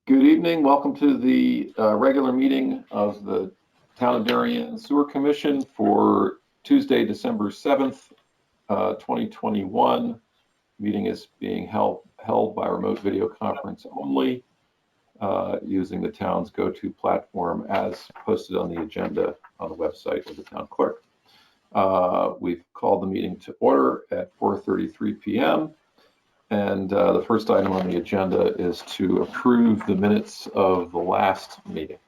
Good evening. Welcome to the regular meeting of the Town of Darien Sewer Commission for Tuesday, December 7th, 2021. Meeting is being held by remote video conference only using the town's go-to platform as posted on the agenda on the website of the town clerk. We've called the meeting to order at 4:33 p.m. And the first item on the agenda is to approve the minutes of the last meeting.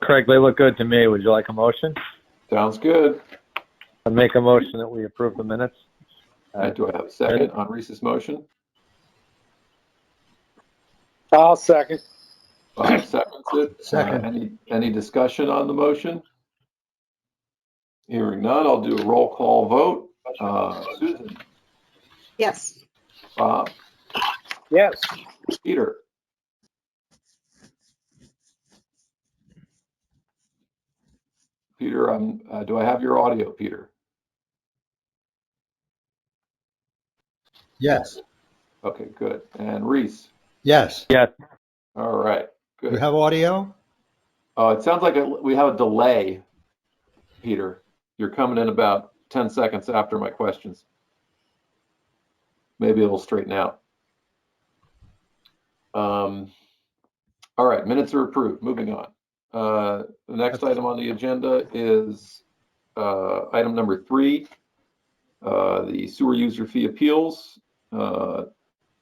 Craig, they look good to me. Would you like a motion? Sounds good. I'd make a motion that we approve the minutes. Do I have a second on Reese's motion? I'll second. Bob seconds it. Second. Any discussion on the motion? Hearing none, I'll do a roll call vote. Susan? Yes. Bob? Yes. Peter? Peter, do I have your audio, Peter? Yes. Okay, good. And Reese? Yes. Yes. All right, good. You have audio? It sounds like we have a delay, Peter. You're coming in about 10 seconds after my questions. Maybe it'll straighten out. All right, minutes are approved. Moving on. The next item on the agenda is item number 3, the sewer user fee appeals. And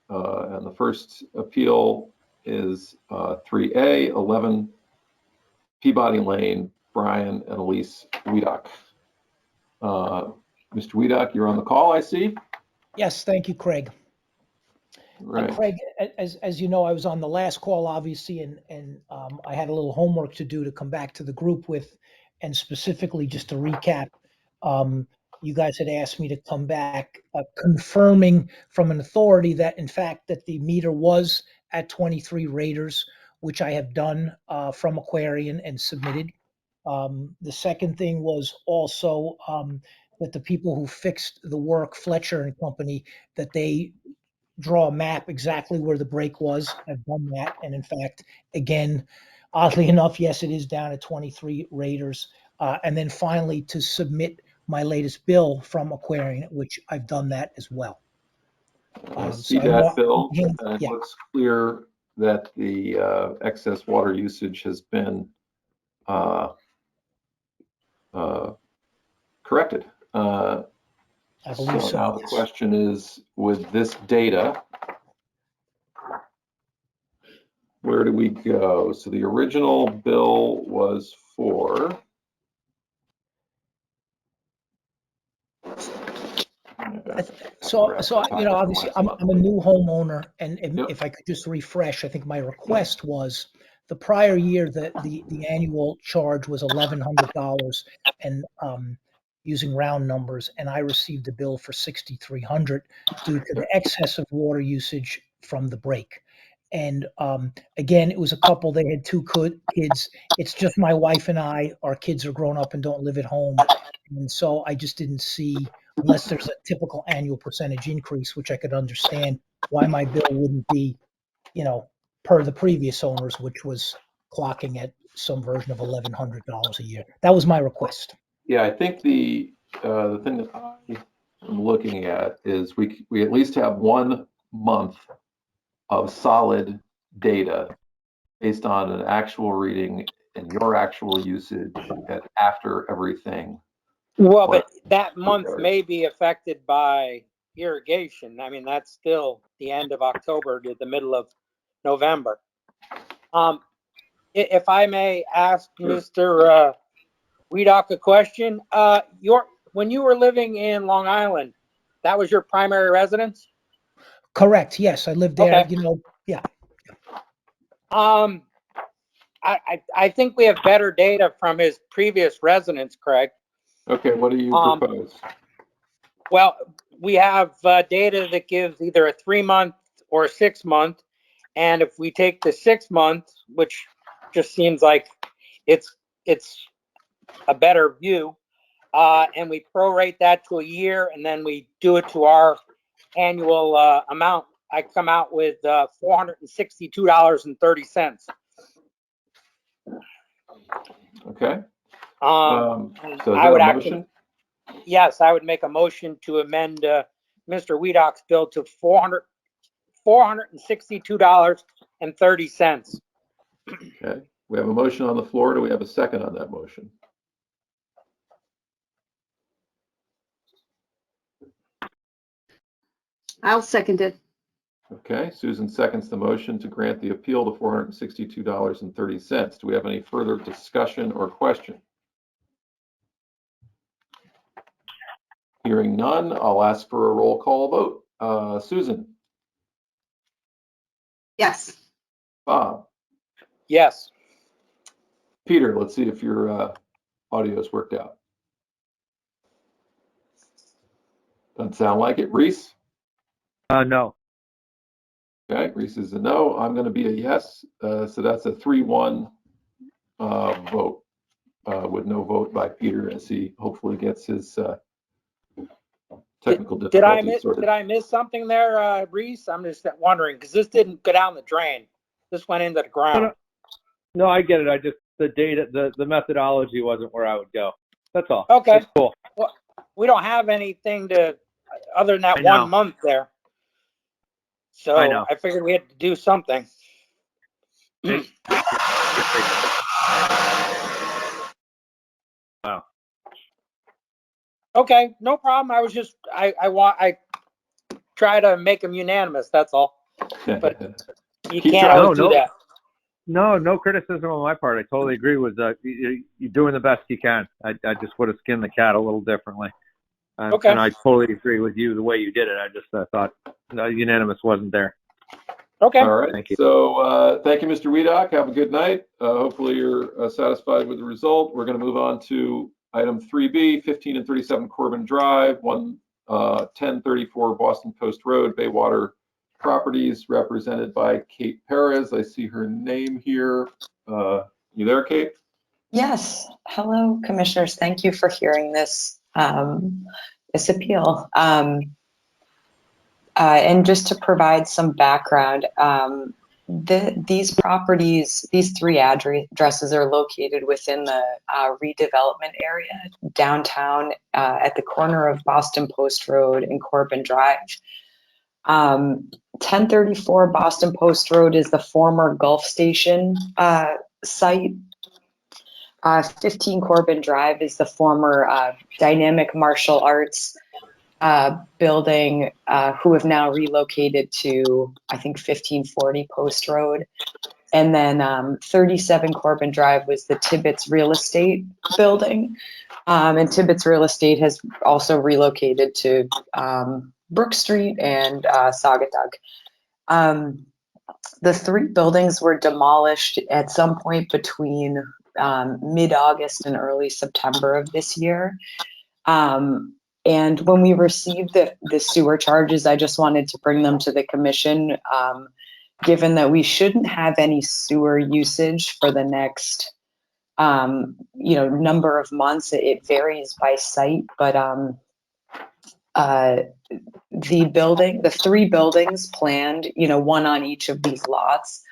the first appeal is 3A, 11 Peabody Lane, Brian and Elise Weedock. Mr. Weedock, you're on the call, I see. Yes, thank you, Craig. Right. Craig, as you know, I was on the last call, obviously, and I had a little homework to do to come back to the group with, and specifically just to recap, you guys had asked me to come back confirming from an authority that, in fact, that the meter was at 23 raters, which I have done from Aquarian and submitted. The second thing was also that the people who fixed the work, Fletcher and Company, that they draw a map exactly where the break was. I've done that. And in fact, again, oddly enough, yes, it is down at 23 raters. And then finally to submit my latest bill from Aquarian, which I've done that as well. I see that, Bill, and it yeah. looks clear that the excess water usage has been corrected. I believe so. Now the Yes. question is, with this data, where do we go? So the original bill was for So you know, obviously, I'm a new homeowner, and if I could just refresh, I think my request was the prior year that the annual charge was $1,100, and using round numbers, and I received a bill for $6,300 due to the excess of water usage from the break. And again, it was a couple. They had 2 kids. It's just my wife and I. Our kids are grown up and don't live at home, and so I just didn't see, unless there's a typical annual percentage increase, which I could understand, why my bill wouldn't be, you know, per the previous owners, which was clocking at some version of $1,100 a year. That was my request. Yeah, I think the thing that I'm looking at is we at least have 1 month of solid data based on an actual reading and your actual usage and after everything. Well, but that month may be affected by irrigation. I mean, that's still the end of October to the middle of November. If I may ask Mr. Weedock, a question. When you were living in Long Island, that was your primary residence? Correct. Yes, I lived there. Okay. Yeah. I think we have better data from his previous residence, Craig. Okay, what do you propose? Well, we have data that gives either a 3-month or a 6-month. And if we take the 6-month, which just seems like it's a better view, and we prorate that to a year, and then we do it to our annual amount, I come out with $462.30. Okay. So So is I there would a actually, motion? yes, I would make a motion to amend Mr. Weedock's bill to $462.30. Okay, we have a motion on the floor. Do we have a second on that motion? I'll second it. Okay, Susan seconds the motion to grant the appeal to $462.30. Do we have any further discussion or question? Hearing none, I'll ask for a roll call vote. Susan? Yes. Bob? Yes. Peter, let's see if your audio is worked out. Doesn't sound like it. Reese? No. Okay, Reese is a no. I'm going to be a yes. So that's a 3-1 vote with no vote by Peter as he hopefully gets his technical difficulties sorted. Did I miss something there, Reese? I'm just wondering because this didn't go down the drain. This went into the ground. No, I get it. I just, the data, the methodology wasn't where I would go. That's all. Okay. That's cool. Well, we don't have anything other than that I know. 1 month there. So I know. I figured we had to do something. Wow. Okay, no problem. I was just I try to make them unanimous. That's all. But you Keep can't trying. always do that. No criticism on my part. I totally agree with you're doing the best you can. I just would have skinned the cat a little differently. Okay. And I totally agree with you the way you did it. I just thought unanimous wasn't there. Okay. All right. Thank you. So thank you, Mr. Weedock. Have a good night. Hopefully you're satisfied with the result. We're going to move on to item 3B, 15 and 37 Corbin Drive, 1034 Boston Post Road, Baywater Properties, represented by Kate Perez. I see her name here. You there, Kate? Yes. Hello, commissioners. Thank you for hearing this appeal. And just to provide some background, these properties, these 3 addresses are located within the redevelopment area downtown at the corner of Boston Post Road and Corbin Drive. 1034 Boston Post Road is the former Gulf Station site. 15 Corbin Drive is the former Dynamic Martial Arts building, who have now relocated to, I think, 1540 Post Road. And then 37 Corbin Drive was the Tibbetts Real Estate building. And Tibbetts Real Estate has also relocated to Brook Street and Saugatuck. The 3 buildings were demolished at some point between mid-August and early September of this year. And when we received the sewer charges, I just wanted to bring them to the commission, given that we shouldn't have any sewer usage for the next, number of months. It varies by site, but the 3 buildings planned, one on each of these lots,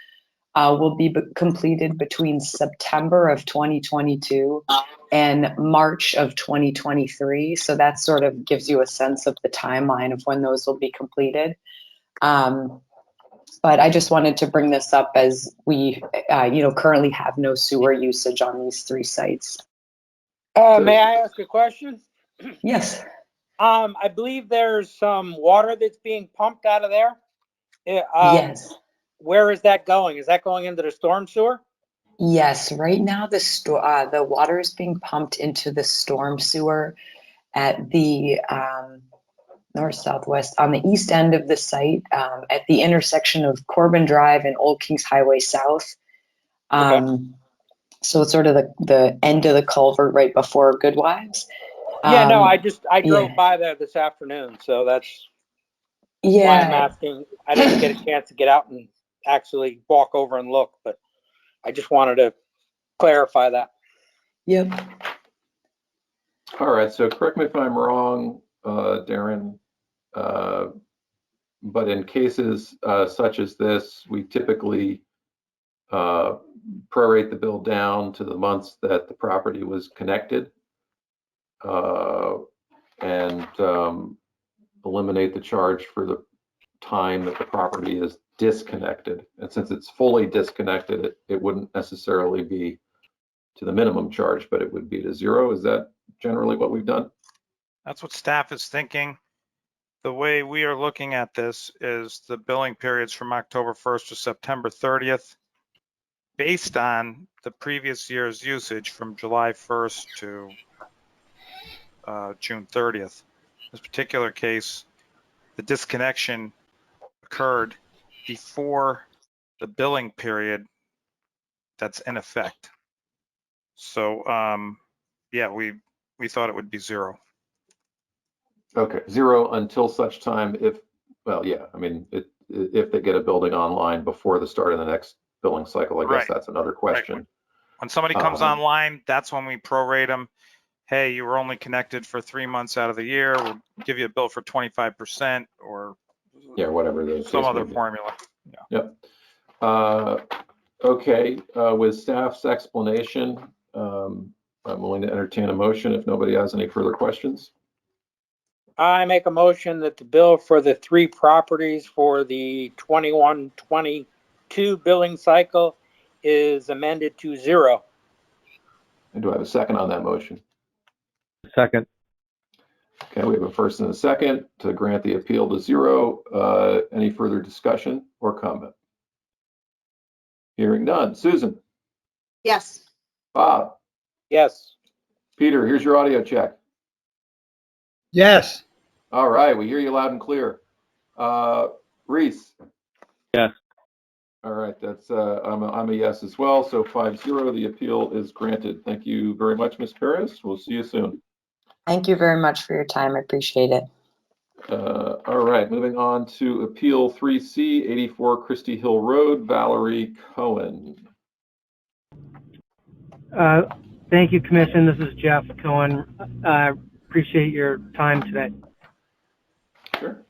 will be completed between September of 2022 and March of 2023. So that sort of gives you a sense of the timeline of when those will be completed. But I just wanted to bring this up as we, currently have no sewer usage on these 3 sites. May I ask a question? Yes. I believe there's some water that's being pumped out of there. Yes. Where is that going? Is that going into the storm sewer? Yes, right now the water is being pumped into the storm sewer at the north southwest on the east end of the site, at the intersection of Corbin Drive and Old Kings Highway South. So it's sort of the end of the culvert right before Goodwives. Yeah, no, I drove yeah. by there this afternoon, so that's why I'm Yeah. asking. I didn't get a chance to get out and actually walk over and look, but I just wanted to clarify that. Yep. All right, so correct me if I'm wrong, Darren, but in cases such as this, we typically prorate the bill down to the months that the property was connected, and eliminate the charge for the time that the property is disconnected. And since it's fully disconnected, it wouldn't necessarily be to the minimum charge, but it would be to zero. Is that generally what we've done? That's what staff is thinking. The way we are looking at this is the billing periods from October 1st to September 30th, based on the previous year's usage from July 1st to June 30th. In this particular case, the disconnection occurred before the billing period that's in effect. So yeah, we thought it would be zero. Okay, zero until such time if, well, yeah, I mean, if they get a building online before the start of the next billing cycle, I guess Right. that's another question. When somebody comes online, that's when we prorate them. Hey, you were only connected for 3 months out of the year. We'll give you a bill for 25% or Yeah, whatever the some case other may be. formula. Yep. Okay, with staff's explanation, I'm willing to entertain a motion if nobody has any further questions. I make a motion that the bill for the 3 properties for the 21-22 billing cycle is amended to 0. And do I have a second on that motion? Second. Okay, we have a first and a second to grant the appeal to 0. Any further discussion or comment? Hearing none. Susan? Yes. Bob? Yes. Peter, here's your audio check. Yes. All right, we hear you loud and clear. Reese? Yes. All right, that's I'm a yes as well. So 5-0, the appeal is granted. Thank you very much, Ms. Perez. We'll see you soon. Thank you very much for your time. I appreciate it. All right, moving on to Appeal 3C, 84 Christie Hill Road, Valerie Cohen. Thank you, Commission. This is Jeff Cohen. Appreciate your time today. Sure.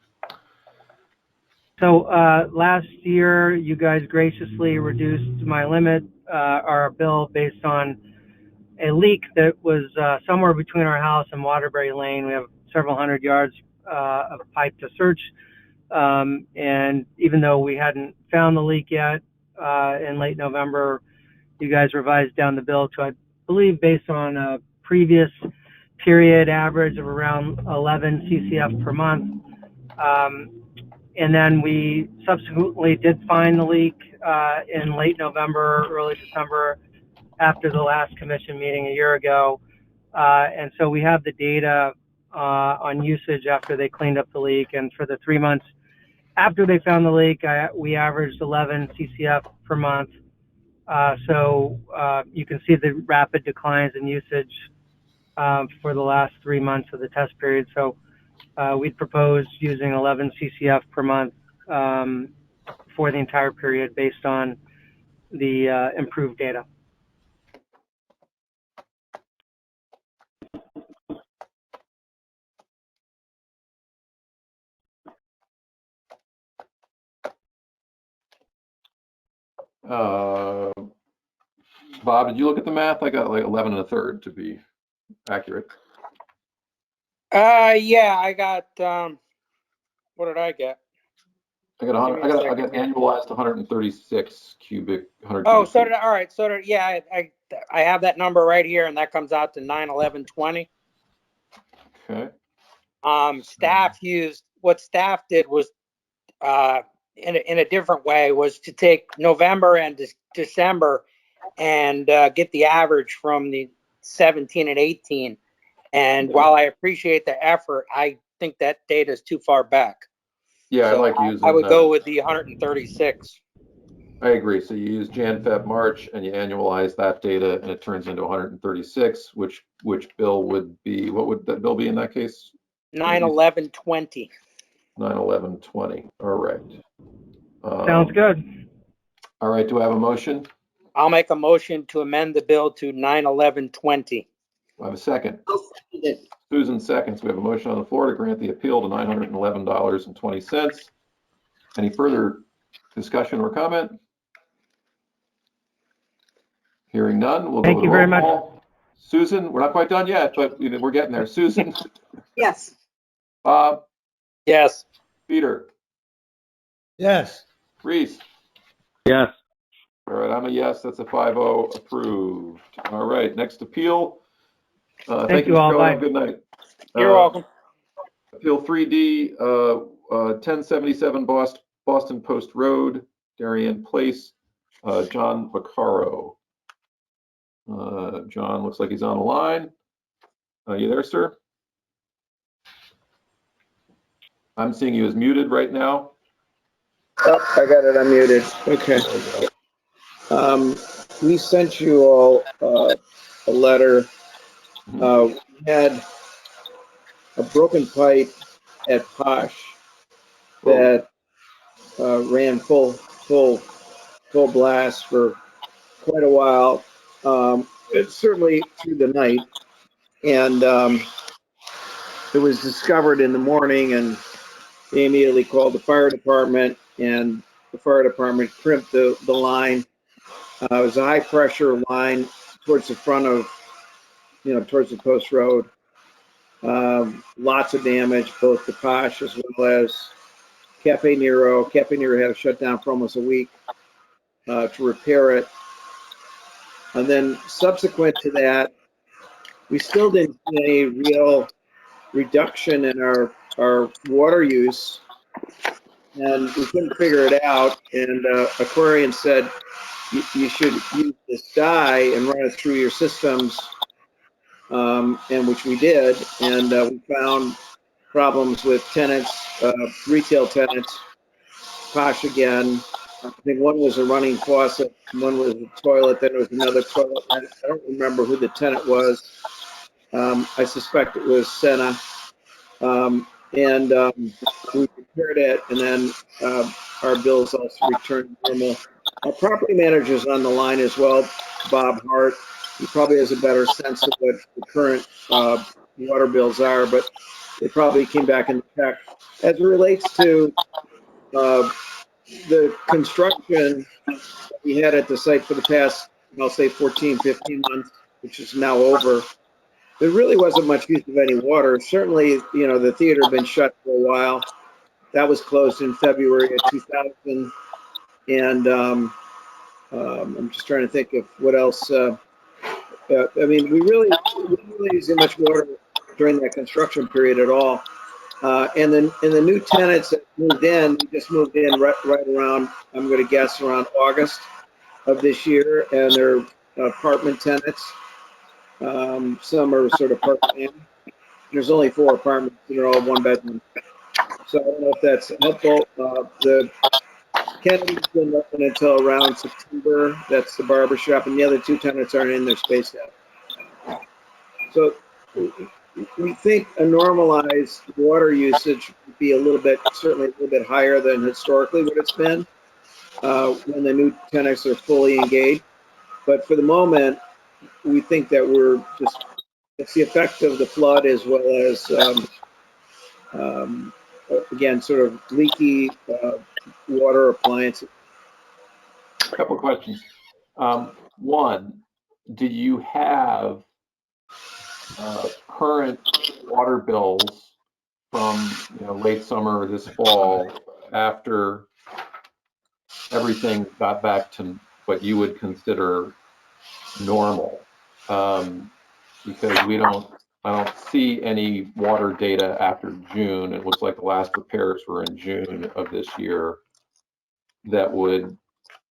So last year, you guys graciously reduced my limit, our bill, based on a leak that was somewhere between our house and Waterbury Lane. We have several hundred yards of pipe to search. And even though we hadn't found the leak yet in late November, you guys revised down the bill to, I believe, based on a previous period average of around 11 CCF per month. And then we subsequently did find the leak in late November, early December, after the last commission meeting a year ago. And so we have the data on usage after they cleaned up the leak. And for the 3 months after they found the leak, we averaged 11 CCF per month. So you can see the rapid declines in usage for the last 3 months of the test period. So we'd propose using 11 CCF per month for the entire period based on the improved data. Bob, did you look at the math? I got like 11 1/3 to be accurate. Yeah, I got, what did I get? I got annualized 136 cubic. Oh, so did I. All right. So did, yeah, I have that number right here, and that comes out to 9/11/20. Okay. Staff used, what staff did was, in a different way, was to take November and December and get the average from the 17 and 18. And while I appreciate the effort, I think that data is too far back. Yeah, So I like using. I would go with the 136. I agree. So you use Jan, Feb, March, and you annualize that data, and it turns into 136. Which bill would be? What would that bill be in that case? 9/11/20. 9/11/20. All right. Sounds good. All right. Do I have a motion? I'll make a motion to amend the bill to 9/11/20. I have a second. I'll second it. Susan seconds. We have a motion on the floor to grant the appeal to $911.20. Any further discussion or comment? Hearing none, we'll go Thank with you a very roll much. call. Susan, we're not quite done yet, but we're getting there. Susan, Yes. Bob, Yes. Peter, Yes. Reese. Yes. All right, I'm a yes. That's a 5-0 approved. All right, next appeal. Thank you you, all. Mr. Bye. Cohen. Good night. You're welcome. Appeal 3D, 1077 Boston Post Road, Darien Place, John Vaccaro. John looks like he's on the line. Are you there, sir? I'm seeing you as muted right now. Oh, I got it unmuted. Okay. We sent you all a letter. We had a broken pipe at Posh that ran full blast for quite a while. It's certainly through the night, and it was discovered in the morning, and they immediately called the fire department, and the fire department crimped the line. It was a high pressure line towards the front of, towards the post road. Lots of damage, both to Posh as well as Cafe Nero. Cafe Nero had to shut down for almost a week to repair it. And then subsequent to that, we still didn't see any real reduction in our water use. And we couldn't figure it out. And Aquarian said, you should use this dye and run it through your systems, and which we did. And we found problems with tenants, retail tenants, Posh again. I think one was a running faucet, one was a toilet, then there was another toilet. I don't remember who the tenant was. I suspect it was Senna. We repaired it, and then our bills also returned normal. Our property manager's on the line as well, Bob Hart. He probably has a better sense of what the current water bills are, but they probably came back and checked. As it relates to the construction we had at the site for the past, I'll say 14, 15 months, which is now over, there really wasn't much use of any water. Certainly, the theater had been shut for a while. That was closed in February of 2000. And I'm just trying to think of what else. I mean, we really didn't use much water during that construction period at all. And then the new tenants that moved in, just moved in right around, I'm going to guess, around August of this year. And they're apartment tenants. Some are sort of part-time. There's only 4 apartments, and they're all 1 bedroom. So I don't know if that's helpful. The Kennedy's been open until around September. That's the barber shop, and the other 2 tenants aren't in their space yet. So we think a normalized water usage would be certainly a little bit higher than historically what it's been when the new tenants are fully engaged. But for the moment, we think that it's the effect of the flood as well as, again, sort of leaky water appliances. A couple of questions. One, do you have current water bills from late summer or this fall after everything got back to what you would consider normal? Because I don't see any water data after June. It looks like the last repairs were in June of this year that would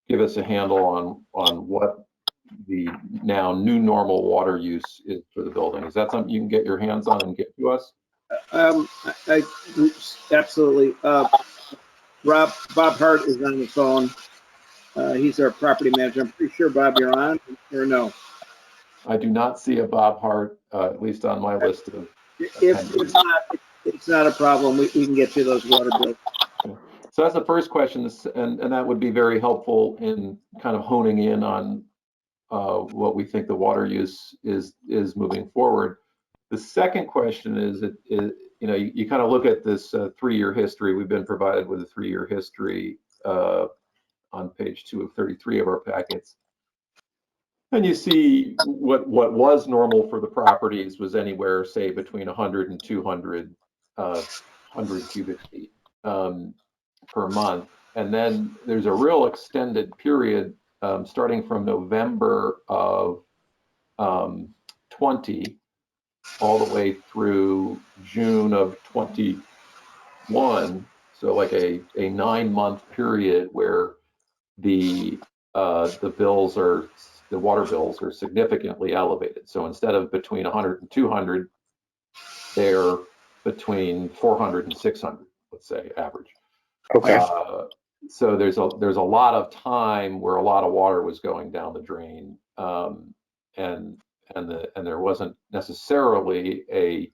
give us a handle on what the now new normal water use is for the building. Is that something you can get your hands on and get to us? Absolutely. Bob Hart is on the phone. He's our property manager. I'm pretty sure, Bob, you're on, or no? I do not see a Bob Hart, at least on my list of If it's not a problem. We can get you those water bills. So that's the first question, and that would be very helpful in kind of honing in on what we think the water use is moving forward. The second question is, you kind of look at this 3-year history. We've been provided with a 3-year history on page 2 of 33 of our packets. And you see what was normal for the properties was anywhere, say, between 100 and 200 100 cubic feet per month. And then there's a real extended period starting from November of 20 all the way through June of 21. So like a 9-month period where the water bills are significantly elevated. So instead of between 100 and 200, they're between 400 and 600, let's say, average. Okay. So there's a lot of time where a lot of water was going down the drain, and there wasn't necessarily a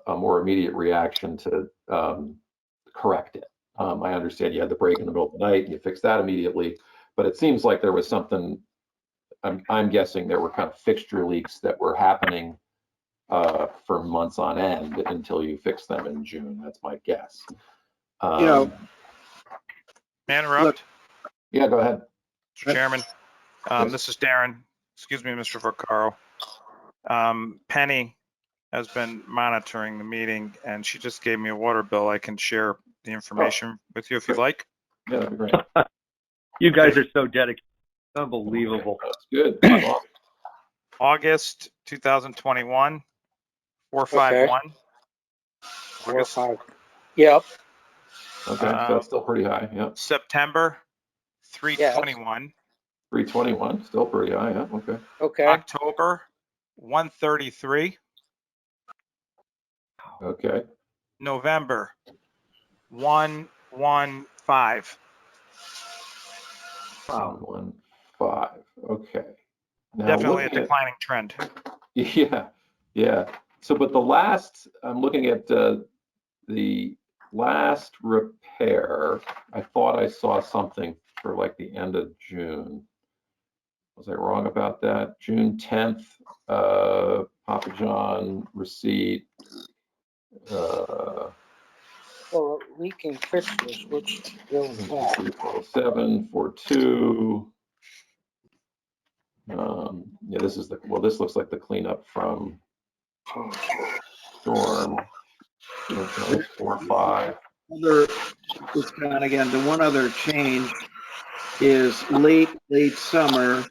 more immediate reaction to correct it. I understand you had the break in the middle of the night and you fixed that immediately, but it seems like there was something. I'm guessing there were kind of fixture leaks that were happening for months on end until you fixed them in June. That's my guess. May I interrupt? Look, yeah, go ahead. Mr. Chairman. Yes. This is Darren. Excuse me, Mr. Vaccaro. Penny has been monitoring the meeting, and she just gave me a water bill. I can share the information with you if you'd like. Yeah, that'd be great. You guys are so dedicated. Unbelievable. That's good. August 2021, 451. Okay. 4 or 5. Yep. Okay, so that's still pretty high. Yeah. September, 321. 321, still pretty high. Yeah. Okay. Okay. October, 133. Okay. November, 115. Wow. 115. Okay. Now Definitely a looking declining trend. Yeah. Yeah. So, but I'm looking at the last repair. I thought I saw something for like the end of June. Was I wrong about that? June 10th, Papa John receipt. Well, leaking fixtures, which bill is that? 742. Yeah, this looks like the cleanup from storm. 4-5. Again, the one other change is late summer.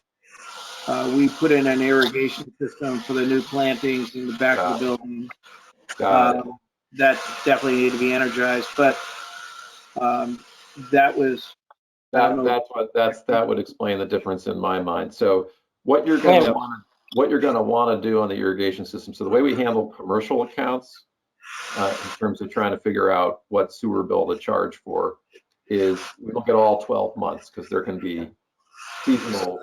We put in an irrigation system for the new plantings in the back of the building. Got it. That definitely need to be energized, but that would explain the difference in my mind. So what you're going to want to do on the irrigation system. So the way we handle commercial accounts in terms of trying to figure out what sewer bill to charge for is we look at all 12 months because there can be seasonal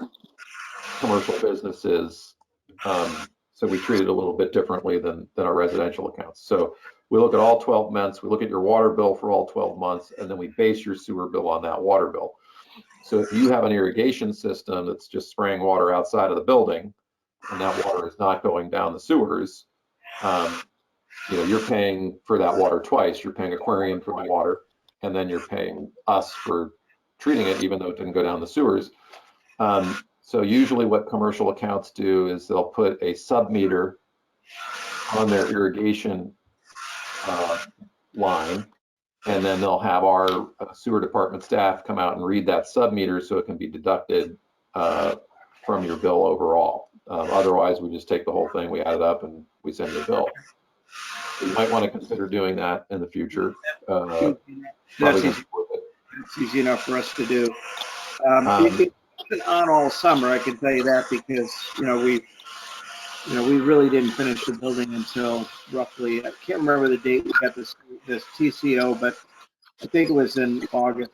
commercial businesses. So we treat it a little bit differently than our residential accounts. So we look at all 12 months, we look at your water bill for all 12 months, and then we base your sewer bill on that water bill. So if you have an irrigation system that's just spraying water outside of the building, and that water is not going down the sewers, you're paying for that water twice. You're paying Aquarium for the water, and then you're paying us for treating it, even though it didn't go down the sewers. So usually what commercial accounts do is they'll put a sub-meter on their irrigation line, and then they'll have our sewer department staff come out and read that sub-meter so it can be deducted from your bill overall. Otherwise, we just take the whole thing, we add it up, and we send you a bill. So you might want to consider doing that in the future. that's easy enough for us to do. been on all summer, I can tell you that, because, we really didn't finish the building until roughly, I can't remember the date we got this TCO, but I think it was in August,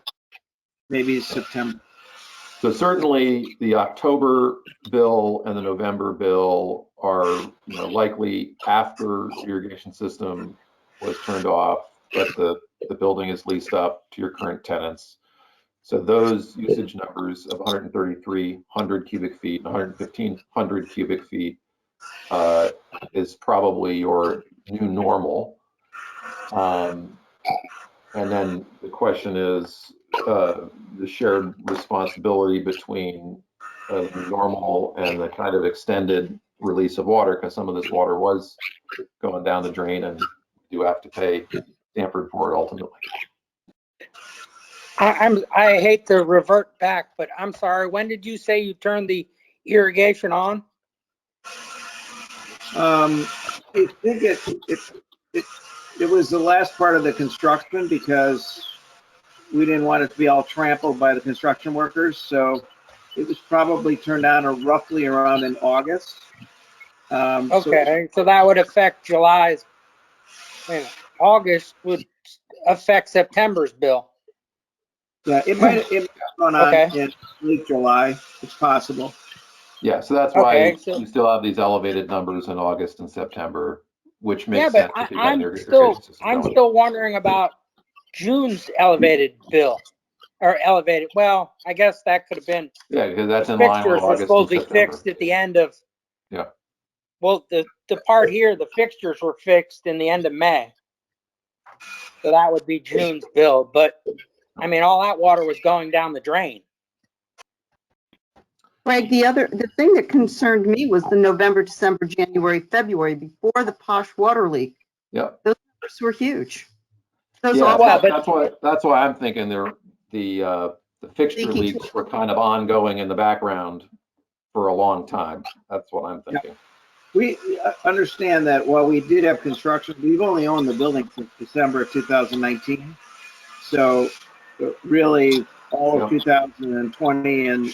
maybe September. So certainly the October bill and the November bill are, likely after the irrigation system was turned off, but the building is leased up to your current tenants. So those usage numbers of 1,300 cubic feet and 1,500 cubic feet is probably your new normal. And then the question is the shared responsibility between normal and the kind of extended release of water, because some of this water was going down the drain and you have to pay Stanford for it ultimately. I hate to revert back, but I'm sorry. When did you say you turned the irrigation on? I think it was the last part of the construction, because we didn't want it to be all trampled by the construction workers. So it was probably turned on roughly around in August. Okay, so that would affect July's. August would affect September's bill. Yeah, it might have gone on Okay. in late July. It's possible. Yeah, so that's why Okay, so you still have these elevated numbers in August and September, which makes yeah, but sense if you got an I'm irrigation system I'm going. still wondering about June's elevated bill, or elevated. Well, I guess that could have been. Yeah, because that's The in line with fixtures were August and supposedly September. fixed at the end of. Yeah. Well, the part here, the fixtures were fixed in the end of May, so that would be June's bill. But I mean, all that water was going down the drain. Greg, the thing that concerned me was the November, December, January, February, before the Posh water leak. Yep. Those numbers were huge. Those Yeah, all Well, that's why I'm thinking the fixture Leaky leaks were kind of ongoing in the background for a long time. That's what I'm thinking. We understand that while we did have construction, we've only owned the building since December of 2019. So really all of 2020 and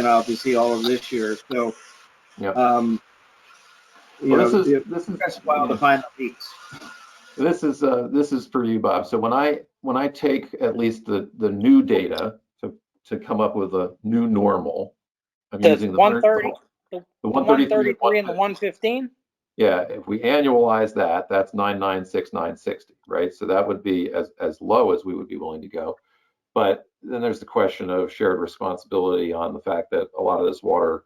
obviously all of this year. So, Yeah. This is that's wild to find the leaks. This is for you, Bob. So when I take at least the new data to come up with a new normal, I'm using the 130, the the 133 133 and the 115. Yeah, if we annualize that, that's 996,960, right? So that would be as low as we would be willing to go. But then there's the question of shared responsibility on the fact that a lot of this water,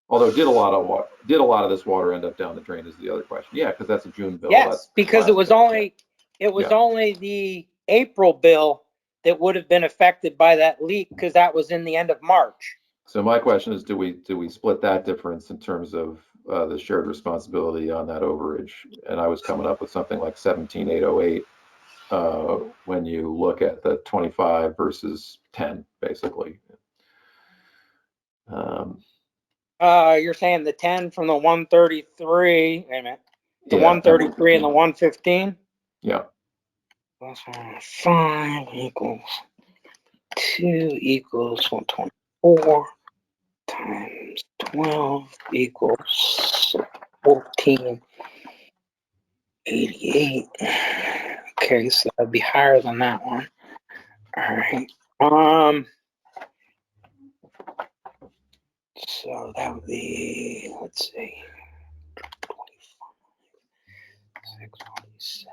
although did a lot of this water end up down the drain is the other question. Yeah, because that's a June bill. Yes, because it was only the April bill that would have been affected by that leak, because that was in the end of March. So my question is, do we split that difference in terms of the shared responsibility on that overage? And I was coming up with something like 17,808 when you look at the 25 versus 10, basically. You're saying the 10 from the 133. Wait a minute. The Yeah, 133 and the 115. Yeah. Plus 5 equals 2 equals 124 times 12 equals 1488. Okay, so that'd be higher than that one. All right. So that would be, let's see, 647.6.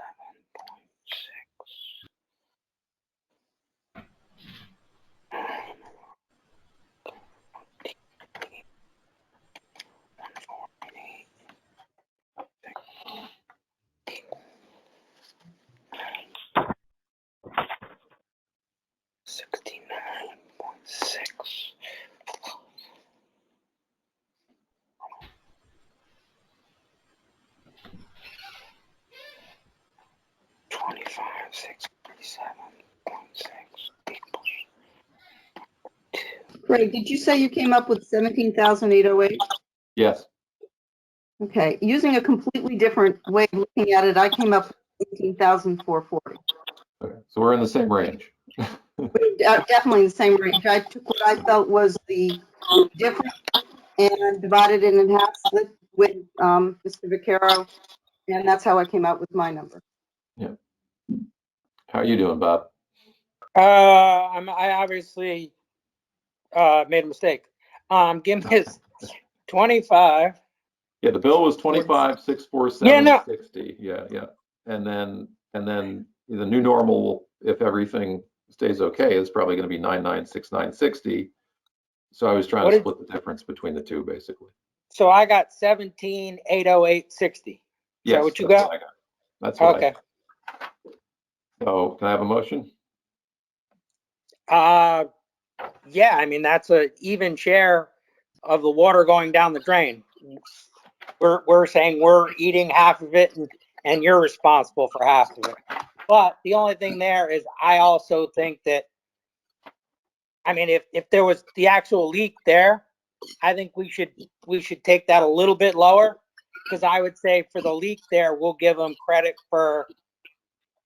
$69.6. 25,637.6 equals. Greg, did you say you came up with 17,808? Yes. Okay, using a completely different way of looking at it, I came up with 18,440. Okay. So we're in the same range. Definitely the same range. I took what I felt was the difference and divided it in half, split with Mr. Vaccaro, and that's how I came out with my number. Yeah. How are you doing, Bob? I obviously made a mistake. Give me 25. Yeah, the bill was 25,647.60. Yeah, no. Yeah. And then the new normal, if everything stays okay, is probably going to be 99,690.60. So I was trying to split the difference between the two, basically. So I got 17,808.60. Yes, that what you that's got? what I got. That's what Okay. I got. So can I have a motion? Yeah, I mean that's an even share of the water going down the drain. We're saying we're eating half of it and you're responsible for half of it. But the only thing there is I also think that, I mean, if there was the actual leak there, I think we should take that a little bit lower, because I would say for the leak there, we'll give them credit for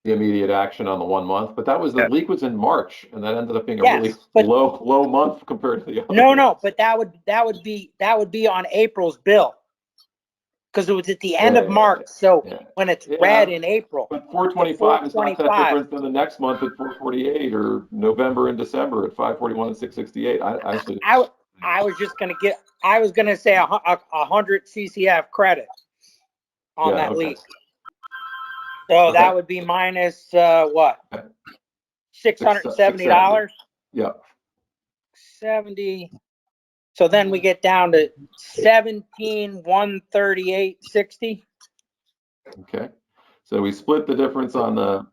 The immediate action on the 1 month, but that was, the leak was in March, and that ended up being a Yes, really but- low month compared to the other. no, but that would be on April's bill, because it was at the end of March. So when it's red in April, But 425 is not that 425. different than the next month at 448, or November and December at 541 and 668. I actually. I was just gonna say 100 CCF credit on Yeah, that okay. leak. So Okay. that would be minus what? $670. Yeah. 70. So then we get down to 17,138.60. Okay. So we split the difference on the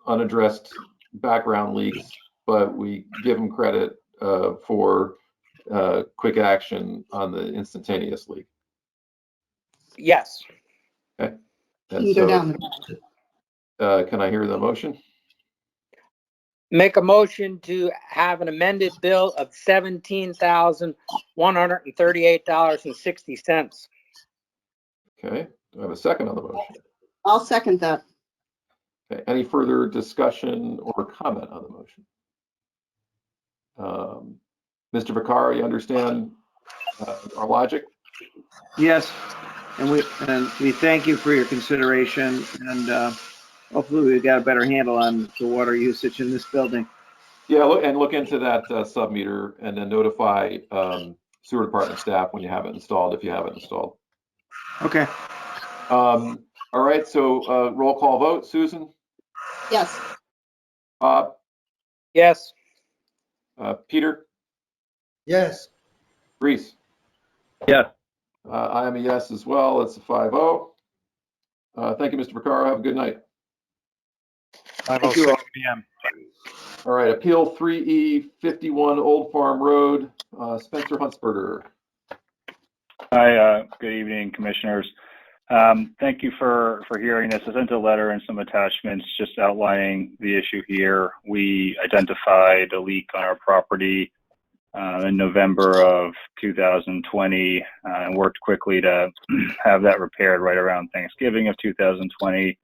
unaddressed background leaks, but we give them credit for quick action on the instantaneous leak. Yes. Okay. You And can go so, down. can I hear the motion? Make a motion to have an amended bill of $17,138.60. Okay. Do I have a second on the motion? I'll second that. Okay. Any further discussion or comment on the motion? Mr. Vaccaro, you understand our logic? Yes, and we thank you for your consideration, and hopefully we've got a better handle on the water usage in this building. Yeah, look into that sub meter, and then notify sewer department staff when you have it installed, if you have it installed. Okay. All right, so roll call vote. Susan? Yes. Bob? Yes. Peter? Yes. Reese? Yes. I am a yes as well. That's a 5-0. Thank you, Mr. Vaccaro. Have a good night. 5:06 p.m. All right, Appeal 3E51 Old Farm Road, Spencer Huntsberger. Hi, good evening, commissioners. Thank you for hearing this. I sent a letter and some attachments just outlining the issue here. We identified a leak on our property in November of 2020 and worked quickly to have that repaired right around Thanksgiving of 2020.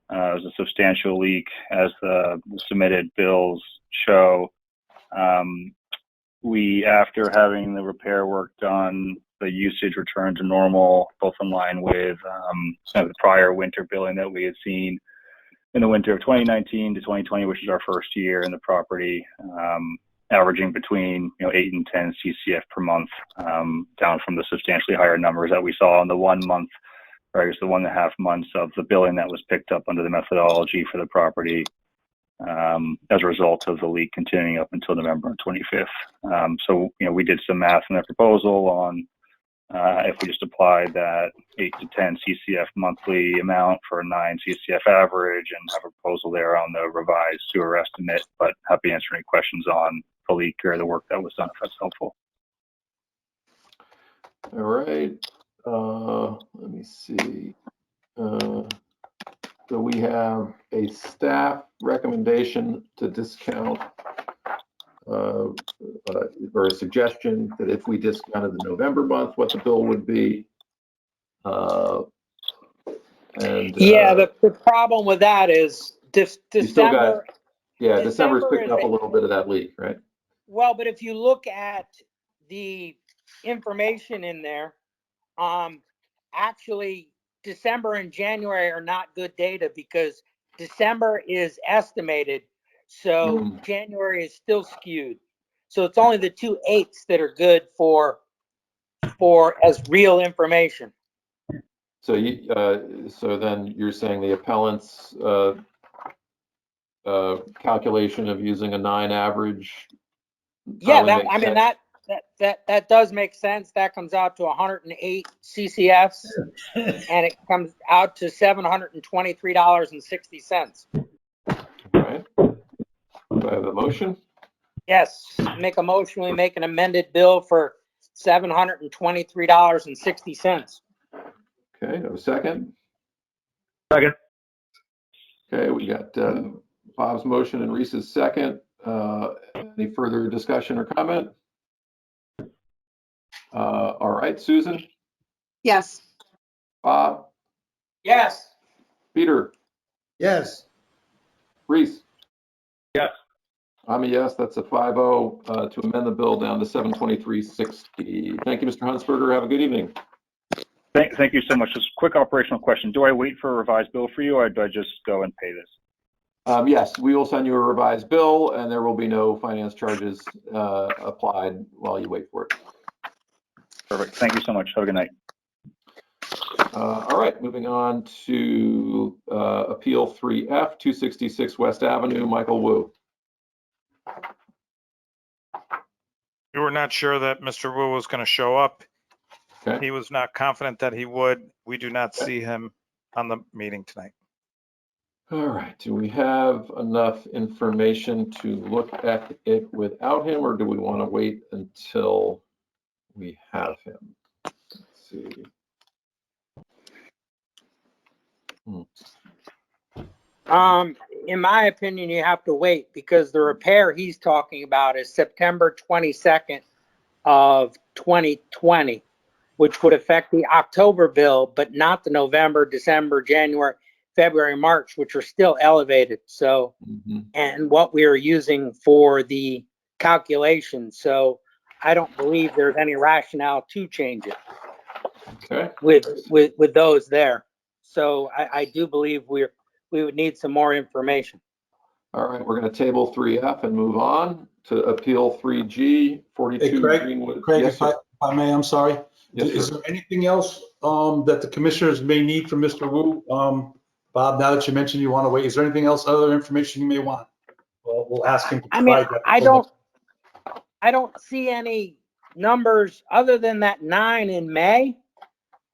It was a substantial leak, as the submitted bills show. After having the repair work done, the usage returned to normal, both in line with the prior winter billing that we had seen in the winter of 2019 to 2020, which is our first year in the property, averaging between 8 and 10 CCF per month, down from the substantially higher numbers that we saw in the 1 month, or I guess the 1.5 months of the billing that was picked up under the methodology for the property, as a result of the leak continuing up until November 25th. So, we did some math in the proposal on if we just applied that 8 to 10 CCF monthly amount for a 9 CCF average, and have a proposal there on the revised sewer estimate, but happy to answer any questions on the leak or the work that was done, if that's helpful. All right, let me see. So we have a staff recommendation to discount, or a suggestion that if we discounted the November month, what the bill would be. The problem with that is December. Yeah, December's December picked is up a little bit of that leak, right? well, but if you look at the information in there, actually December and January are not good data because December is estimated, so January is still skewed. So it's only the 2 8s that are good for as real information. So so then you're saying the appellant's calculation of using a 9 average. Yeah, probably makes sense. that does make sense. That comes out to 108 CCFs, and it comes out to $723.60. All right. Do I have a motion? Yes, make a motion. We make an amended bill for $723.60. Okay, no second. Second. Okay, we got Bob's motion and Reese's second. Any further discussion or comment? All right, Susan, Yes. Bob, Yes. Peter, Yes. Reese. Yes. I'm a yes. That's a 5-0 to amend the bill down to 723.60. Thank you, Mr. Huntsberger. Have a good evening. Thank you so much. Just a quick operational question. Do I wait for a revised bill for you, or do I just go and pay this? Yes, we will send you a revised bill, and there will be no finance charges applied while you wait for it. Perfect. Thank you so much. Have a good night. All right, moving on to Appeal 3F, 266 West Avenue, Michael Wu. We were not sure that Mr. Wu was going to show up. Okay. He was not confident that he would. We do not see him on the meeting tonight. All right, do we have enough information to look at it without him, or do we want to wait until we have him? Let's see. In my opinion, you have to wait because the repair he's talking about is September 22nd of 2020, which would affect the October bill, but not the November, December, January, February, March, which are still elevated. So, and what we are using for the calculation. So I don't believe there's any rationale to change it. Okay. With those there. So I do believe we would need some more information. All right, we're going to table 3F and move on to Appeal 3G, 42 Hey, Craig, Greenwood. Craig, Yes, if I may, I'm sorry. Yes, Is sir. there anything else that the commissioners may need from Mr. Wu? Bob, now that you mentioned you want to wait, is there anything else, other information you may want? Well, we'll ask him to provide that. I don't see any numbers other than that 9 in May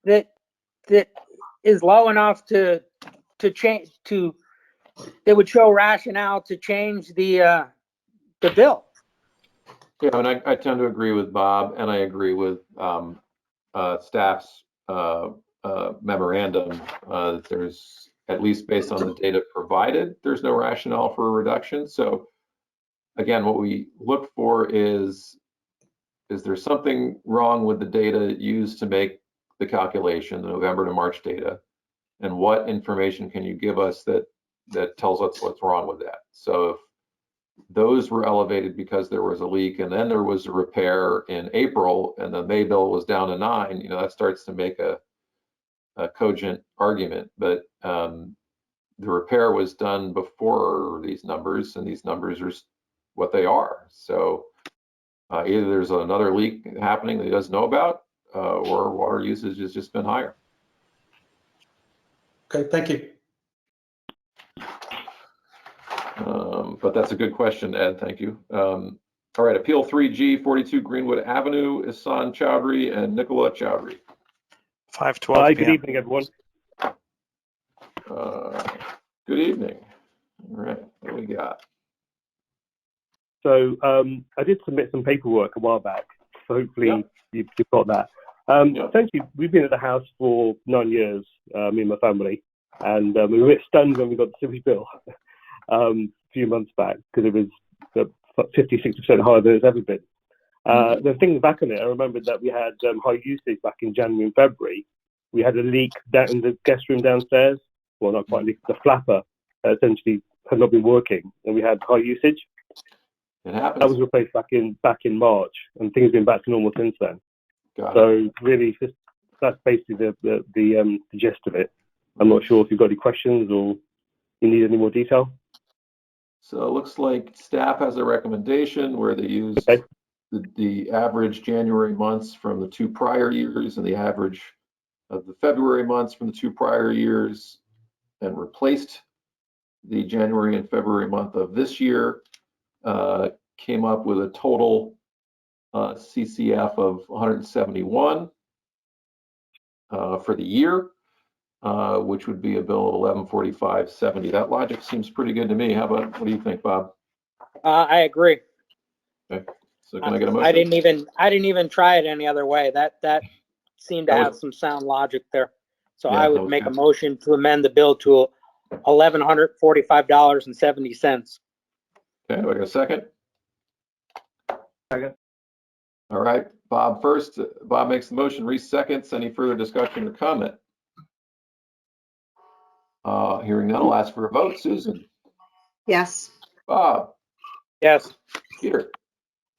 that is low enough to change that would show rationale to change the bill. Yeah, and I tend to agree with Bob, and I agree with staff's memorandum. There's, at least based on the data provided, there's no rationale for a reduction. So again, what we look for is there something wrong with the data used to make the calculation, the November to March data, and what information can you give us that tells us what's wrong with that? So if those were elevated because there was a leak and then there was a repair in April and the May bill was down to 9, that starts to make a cogent argument. But the repair was done before these numbers, and these numbers are what they are. So either there's another leak happening that he doesn't know about, or water usage has just been higher. Okay, thank you. But that's a good question, Ed. Thank you. All right, Appeal 3G, 42 Greenwood Avenue, Ihsan Chowdhury and Nicola Chowdhury. 5:12 p.m. Good evening, everyone. Good evening. All right, what we got? So I did submit some paperwork a while back, so hopefully you've got that. Essentially, we've been at the house for 9 years, me and my family, and we were a bit stunned when we got the city bill a few months back because it was 50-60% higher than it's ever been. Then thinking back on it, I remembered that we had high usage back in January and February. We had a leak down in the guest room downstairs. Well, not quite a leak, the flapper essentially had not been working and we had high usage. It happens. That was replaced back in March, and things have been back to normal since then. Got it. So really, that's basically the gist of it. I'm not sure if you've got any questions or you need any more detail. So it looks like staff has a recommendation where they used the average January months from the 2 prior years and the average of the February months from the 2 prior years and replaced the January and February month of this year, came up with a total CCF of 171 for the year, which would be a bill of 1145.70. That logic seems pretty good to me. What do you think, Bob? I agree. Okay. So can I get a motion? I didn't even try it any other way. That seemed to have some sound logic there. So Yeah, I would make a motion to amend the bill to $1,145.70. Okay, do I get a second? Second. All right, Bob first. Bob makes the motion, Reese seconds. Any further discussion or comment? Hearing none, I'll ask for a vote. Susan? Yes. Bob? Yes. Peter?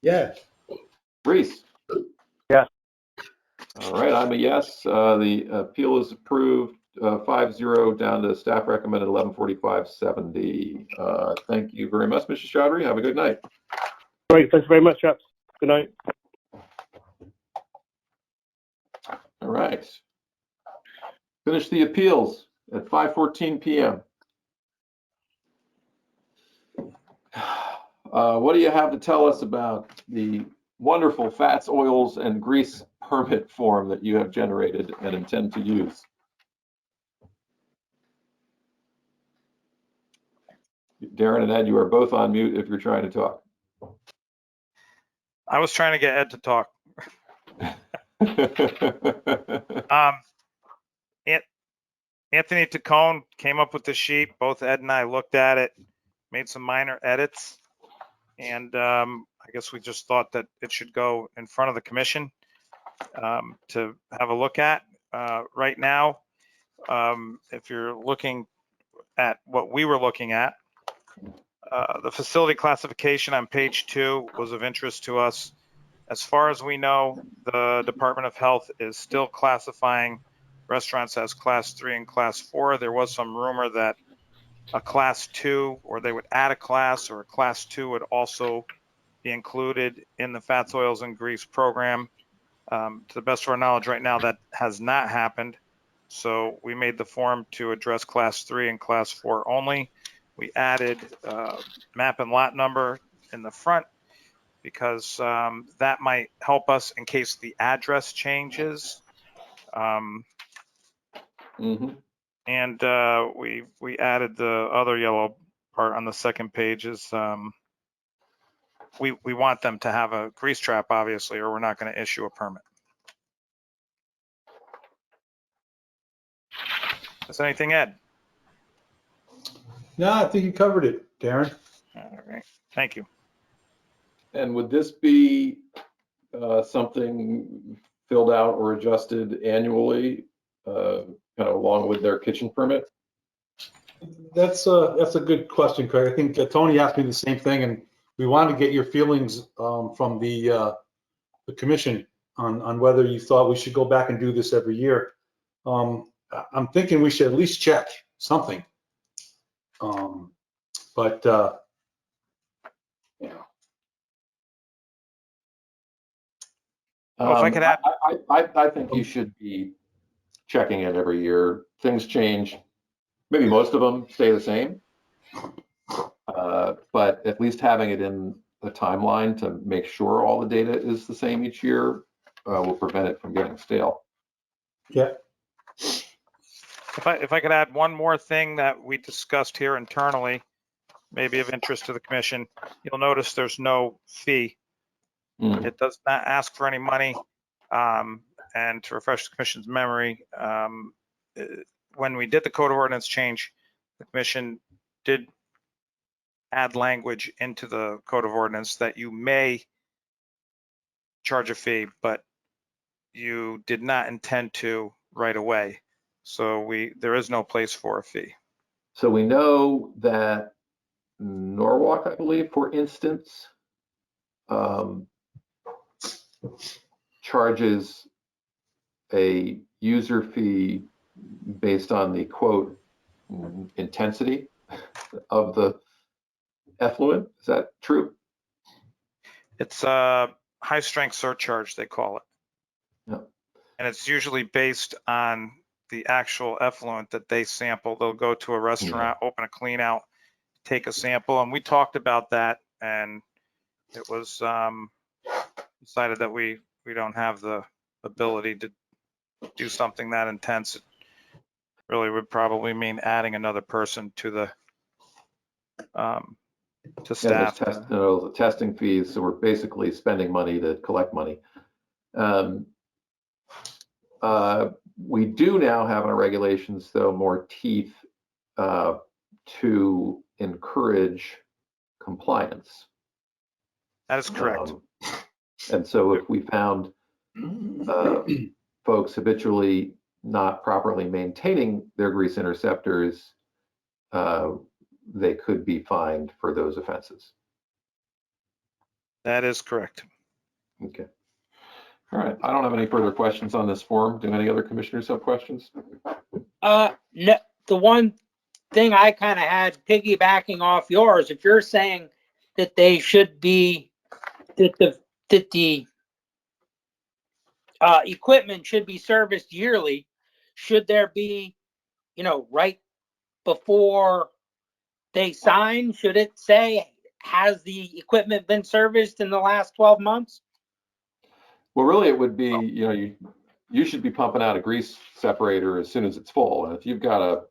Yes. Reese? Yes. All right, I'm a yes. The appeal is approved 5-0 down to staff recommended 1145.70. Thank you very much, Mr. Chaudhry. Have a good night. Great. Thanks very much, chaps. Good night. All right. Finish the appeals at 5:14 p.m. What do you have to tell us about the wonderful fats, oils, and grease permit form that you have generated and intend to use? Darren and Ed, you are both on mute if you're trying to talk. I was trying to get Ed to talk. Anthony Tacone came up with the sheet. Both Ed and I looked at it, made some minor edits, and I guess we just thought that it should go in front of the commission to have a look at. Right now, if you're looking at what we were looking at, the facility classification on page 2 was of interest to us. As far as we know, the Department of Health is still classifying restaurants as class 3 and class 4. There was some rumor that a class 2, or they would add a class, or a class 2 would also be included in the fats, oils, and grease program. To the best of our knowledge right now, that has not happened. So we made the form to address class 3 and class 4 only. We added map and lot number in the front because that might help us in case the address changes. And we added the other yellow part on the second page is we want them to have a grease trap, obviously, or we're not going to issue a permit. Is there anything, Ed? No, I think you covered it, Darren. All right, thank you. And would this be something filled out or adjusted annually, kind of along with their kitchen permit? That's a good question, Craig. I think Tony asked me the same thing, and we wanted to get your feelings from the commission on whether you thought we should go back and do this every year. I'm thinking we should at least check something. But you know. Well, if I could add, I think you should be checking it every year. Things change. Maybe most of them stay the same, but at least having it in the timeline to make sure all the data is the same each year will prevent it from getting stale. Yeah. If I could add one more thing that we discussed here internally, maybe of interest to the commission, you'll notice there's no fee. It does not ask for any money. And to refresh the commission's memory, when we did the code of ordinance change, the commission did add language into the code of ordinance that you may charge a fee, but you did not intend to right away. So there is no place for a fee. So we know that Norwalk, I believe, for instance, charges a user fee based on the quote intensity of the effluent. Is that true? It's a high strength surcharge, they call it. Yeah. And it's usually based on the actual effluent that they sample. They'll go to a restaurant, open a clean out, take a sample. And we talked about that, and it was decided that we don't have the ability to do something that intense. It really would probably mean adding another person to the to staff. Yeah, the testing fees, so we're basically spending money to collect money. We do now have in our regulations, though, more teeth to encourage compliance. That is correct. And so if we found folks habitually not properly maintaining their grease interceptors, they could be fined for those offenses. That is correct. Okay. All right. I don't have any further questions on this form. Do any other commissioners have questions? No, the one thing I kind of had piggybacking off yours, if you're saying that they should be, that the equipment should be serviced yearly, should there be, right before they sign, should it say, has the equipment been serviced in the last 12 months? Well, really, it would be, you should be pumping out a grease separator as soon as it's full. And if you've got a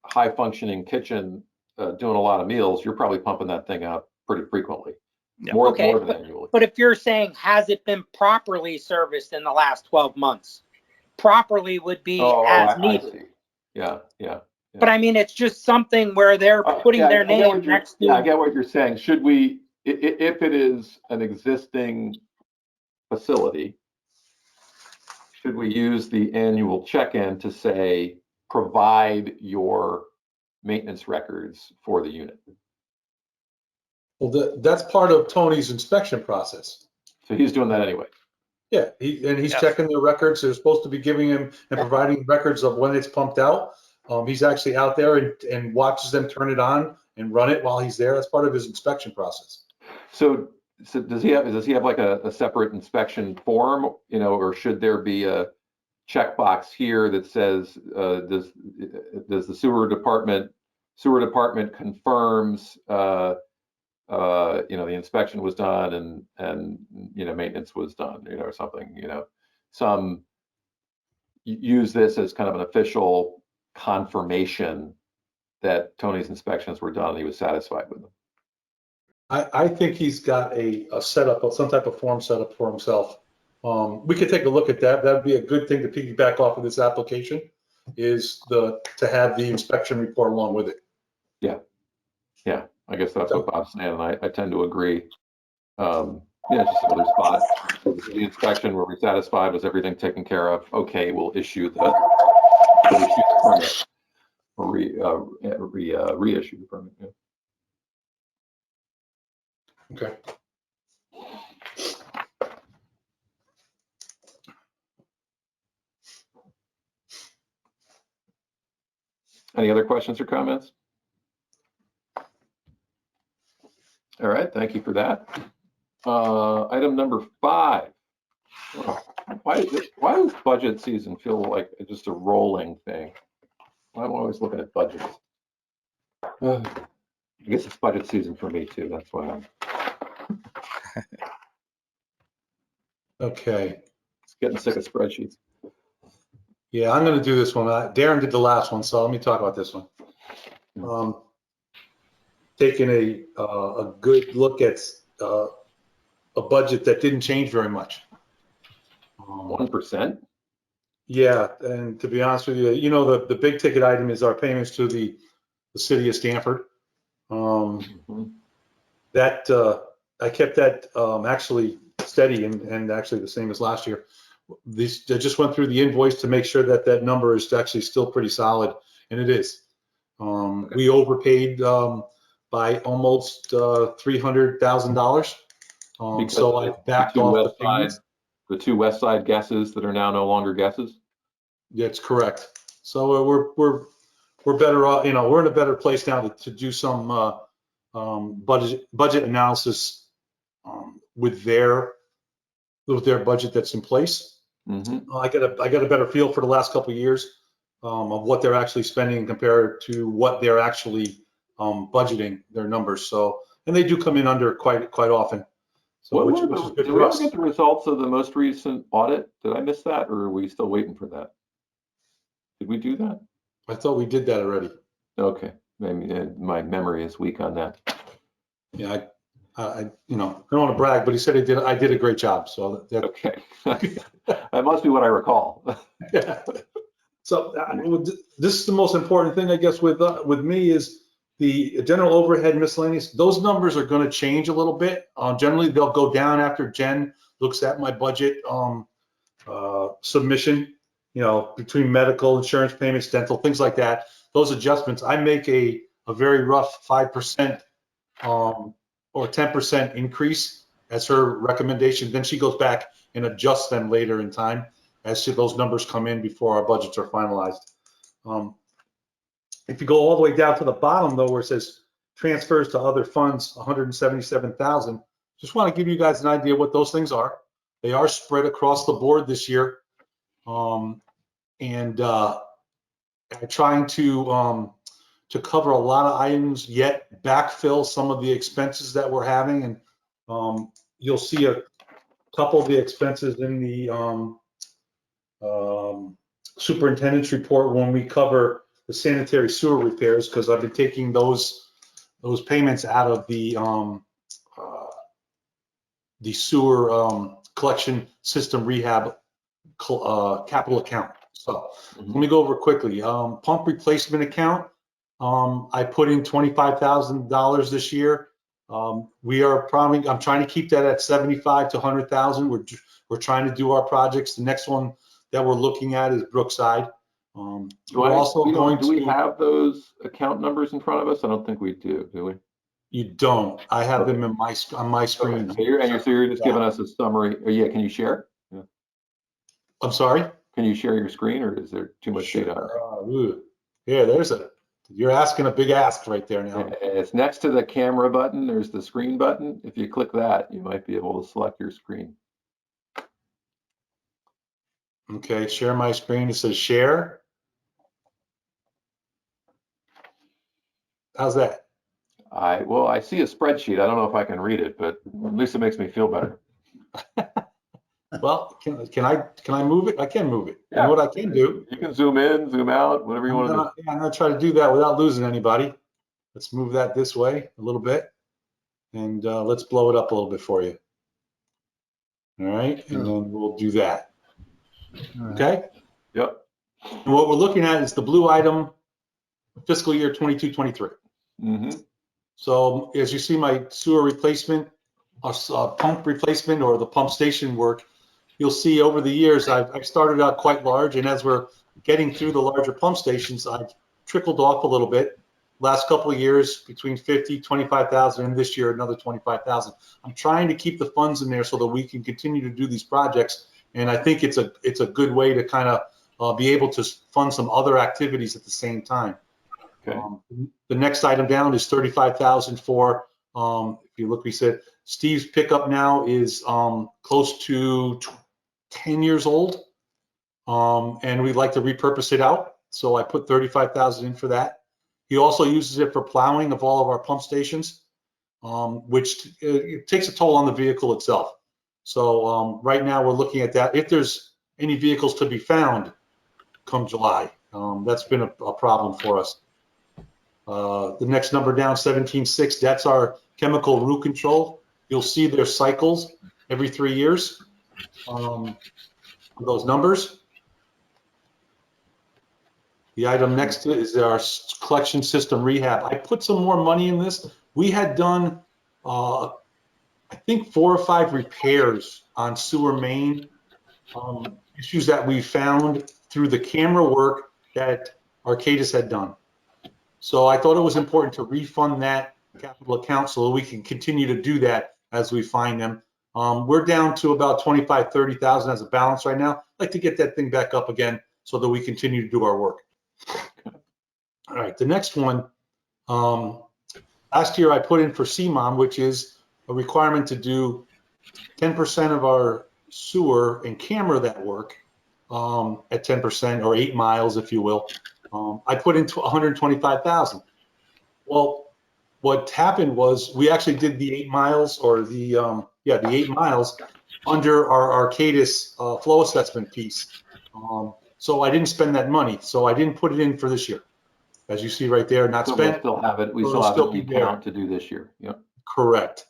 high functioning kitchen doing a lot of meals, you're probably pumping that thing out pretty frequently. Yeah. More than annually. But if you're saying, has it been properly serviced in the last 12 months? Properly would be as needed. I see. Yeah. But I mean, it's just something where they're putting their name next to. Yeah, I get what you're saying. Should we, if it is an existing facility, should we use the annual check-in to say, provide your maintenance records for the unit? Well, that's part of Tony's inspection process. So he's doing that anyway. Yeah, he's checking the records. They're supposed to be giving him and providing records of when it's pumped out. He's actually out there and watches them turn it on and run it while he's there. That's part of his inspection process. So does he have like a separate inspection form, or should there be a checkbox here that says, does the sewer department confirms, the inspection was done and maintenance was done, or something, some use this as kind of an official confirmation that Tony's inspections were done and he was satisfied with them. I think he's got a setup, some type of form set up for himself. We could take a look at that. That'd be a good thing to piggyback off of this application, is to have the inspection report along with it. Yeah, I guess that's what Bob's saying, and I tend to agree. Just another spot. The inspection, were we satisfied? Was everything taken care of? Okay, we'll issue the permit or reissue the permit. Yeah. Okay. Any other questions or comments? All right, thank you for that. Item number 5. Why does budget season feel like just a rolling thing? I'm always looking at budgets. I guess it's budget season for me too. That's why I'm. Okay. It's getting sick of spreadsheets. Yeah, I'm going to do this one. Darren did the last one, so let me talk about this one. Taking a good look at a budget that didn't change very much. 1%? Yeah, and to be honest with you, the big ticket item is our payments to the city of Stamford. That I kept that actually steady and actually the same as last year. I just went through the invoice to make sure that number is actually still pretty solid, and it is. We overpaid by almost $300,000. So I backed off the payments. The two West Side guesses that are now no longer guesses. That's correct. So we're better off. You know, we're in a better place now to do some budget analysis with their budget that's in place. Mm-hmm. I got a better feel for the last couple of years of what they're actually spending compared to what they're actually budgeting their numbers. So, and they do come in under quite often. So which is good did for we us. ever get the results of the most recent audit? Did I miss that, or are we still waiting for that? Did we do that? I thought we did that already. Okay, maybe my memory is weak on that. Yeah, I you know, I don't want to brag, but he said I did a great job. So that Okay, that must be what I recall. yeah. So this is the most important thing, I guess, with me is the general overhead miscellaneous. Those numbers are going to change a little bit. Generally, they'll go down after Jen looks at my budget submission. You know, between medical, insurance payments, dental, things like that. Those adjustments, I make a very rough 5% or 10% increase as her recommendation. Then she goes back and adjusts them later in time as those numbers come in before our budgets are finalized. If you go all the way down to the bottom, though, where it says transfers to other funds, 177,000, just want to give you guys an idea what those things are. They are spread across the board this year, and trying to cover a lot of items, yet backfill some of the expenses that we're having. And you'll see a couple of the expenses in the superintendent's report when we cover the sanitary sewer repairs, because I've been taking those payments out of the sewer collection system rehab capital account. So let me go over quickly. Pump replacement account. I put in $25,000 this year. I'm trying to keep that at 75 to 100,000. We're trying to do our projects. The next one that we're looking at is Brookside. Do we have those account numbers in front of us? I don't think we do we? You don't. I have them on my screen. Okay. So you're just giving us a summary. Oh, yeah, can you share? Yeah. I'm sorry? Can you share your screen, or is there too much data? Yeah, you're asking a big ask right there now. It's next to the camera button. There's the screen button. If you click that, you might be able to select your screen. Okay, share my screen. It says share. How's that? I see a spreadsheet. I don't know if I can read it, but at least it makes me feel better. Well, can I move it? I can move it. Yeah. You know what I can do? You can zoom in, zoom out, whatever you want to do. Yeah, I'm gonna try to do that without losing anybody. Let's move that this way a little bit, and let's blow it up a little bit for you. All right, and then we'll do that. Okay. Yep. And what we're looking at is the blue item, fiscal year 22-23. Mm-hmm. So as you see, my sewer replacement, pump replacement, or the pump station work, you'll see over the years I've started out quite large, and as we're getting through the larger pump stations, I've trickled off a little bit. Last couple of years, between 50, 25,000, and this year another 25,000. I'm trying to keep the funds in there so that we can continue to do these projects, and I think it's a good way to kind of be able to fund some other activities at the same time. Okay. The next item down is 35,000 for, if you look, we said Steve's pickup now is close to 10 years old, and we'd like to repurpose it out. So I put 35,000 in for that. He also uses it for plowing of all of our pump stations, which it takes a toll on the vehicle itself. So right now we're looking at that. If there's any vehicles to be found come July, that's been a problem for us. The next number down, 17.6, that's our chemical root control. You'll see their cycles every 3 years. Those numbers. The item next to it is our collection system rehab. I put some more money in this. We had done, I think, 4 or 5 repairs on sewer main issues that we found through the camera work that Arcadis had done. So I thought it was important to refund that capital account so we can continue to do that as we find them. We're down to about 25, 30,000 as a balance right now. I'd like to get that thing back up again so that we continue to do our work. All right, the next one. Last year I put in for CMOM, which is a requirement to do 10% of our sewer and camera that work at 10% or 8 miles, if you will. I put in 125,000. Well, what happened was we actually did the 8 miles or the 8 miles under our Arcadis flow assessment piece. So I didn't spend that money. So I didn't put it in for this year. As you see right there, not So spent. we still have it. We still have an account to do this year. Yep. Correct.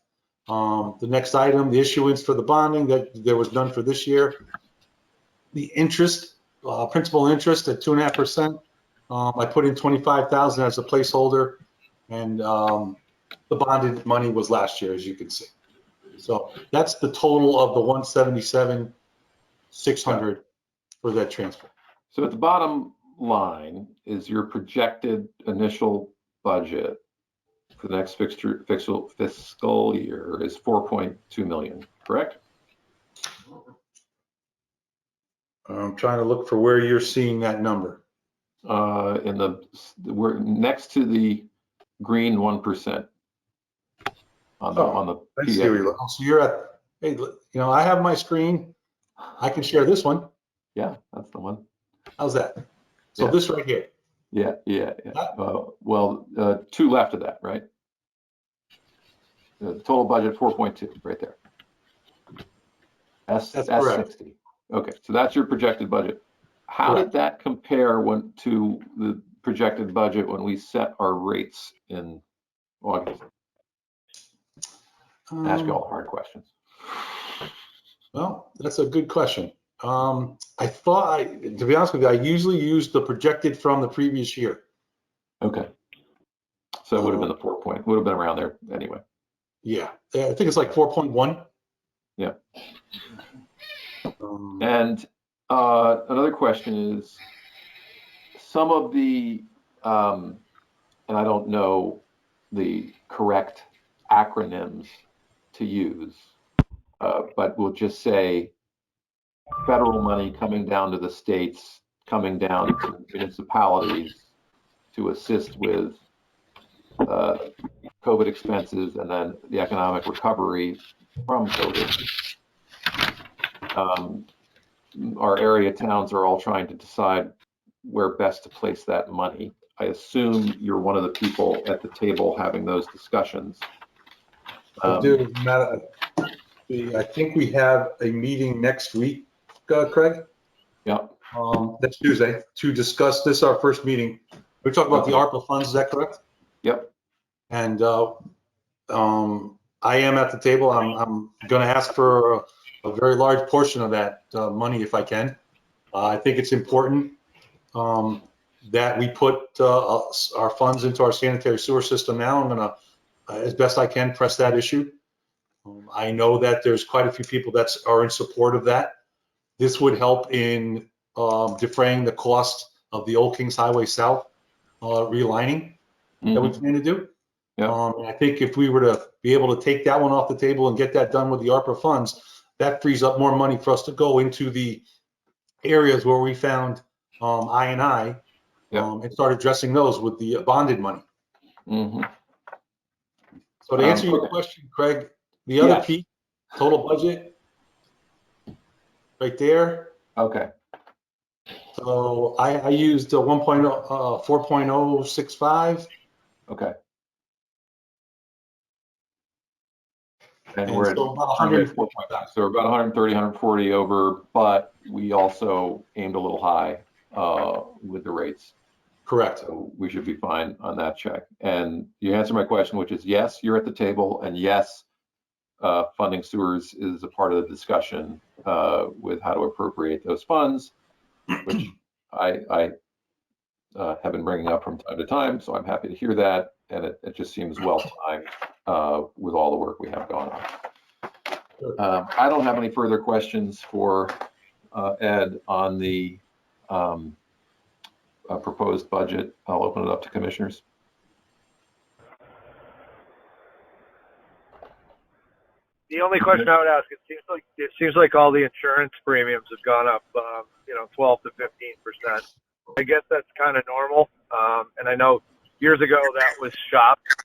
The next item, the issuance for the bonding, that there was none for this year. The interest, principal interest at 2.5%. I put in 25,000 as a placeholder, and the bonded money was last year, as you can see. So that's the total of the 177,600 for that transfer. So at the bottom line is your projected initial budget for the next fiscal year is 4.2 million, correct? I'm trying to look for where you're seeing that number. We're next to the green 1% on the I see where you're, so you're at, hey, I have my screen. I can share this one. Yeah, that's the one. How's that? So yeah. This right here. Yeah. Two left of that, right? The total budget 4.2 right there. That's correct. 60. Okay, so that's your projected budget. How did that compare to the projected budget when we set our rates in August? Ask you all the hard questions. Well, that's a good question. I thought, to be honest with you, I usually use the projected from the previous year. Okay. So it would have been the 4 point, would have been around there anyway. Yeah, I think it's like 4.1. Yeah. And another question is some of the, and I don't know the correct acronyms to use, but we'll just say federal money coming down to the states, coming down to municipalities to assist with COVID expenses and then the economic recovery from COVID. Our area towns are all trying to decide where best to place that money. I assume you're one of the people at the table having those discussions. I do. I think we have a meeting next week, Craig. Yep. Next Tuesday to discuss this. Our first meeting. We're talking about the ARPA funds. Is that correct? Yep. And I am at the table. I'm going to ask for a very large portion of that money if I can. I think it's important that we put our funds into our sanitary sewer system now. I'm going to, as best I can, press that issue. I know that there's quite a few people that are in support of that. This would help in defraying the cost of the Old Kings Highway South relining that we plan to do. Yeah. I think if we were to be able to take that one off the table and get that done with the ARPA funds, that frees up more money for us to go into the areas where we found I&I and start addressing those with the bonded money. Mm-hmm. So to answer your question, Craig, the other piece, total budget, right there. Okay. So I used 4.065. Okay. And we're so at about 140. So we're about 130, 140 over, but we also aimed a little high with the rates. Correct. So we should be fine on that check. And you answer my question, which is yes, you're at the table, and yes, funding sewers is a part of the discussion with how to appropriate those funds, which I have been bringing up from time to time. So I'm happy to hear that, and it just seems well timed with all the work we have going on. I don't have any further questions for Ed on the proposed budget. I'll open it up to commissioners. The only question I would ask, it seems like all the insurance premiums have gone up, 12 to 15%. I guess that's kind of normal. And I know years ago that was shopped.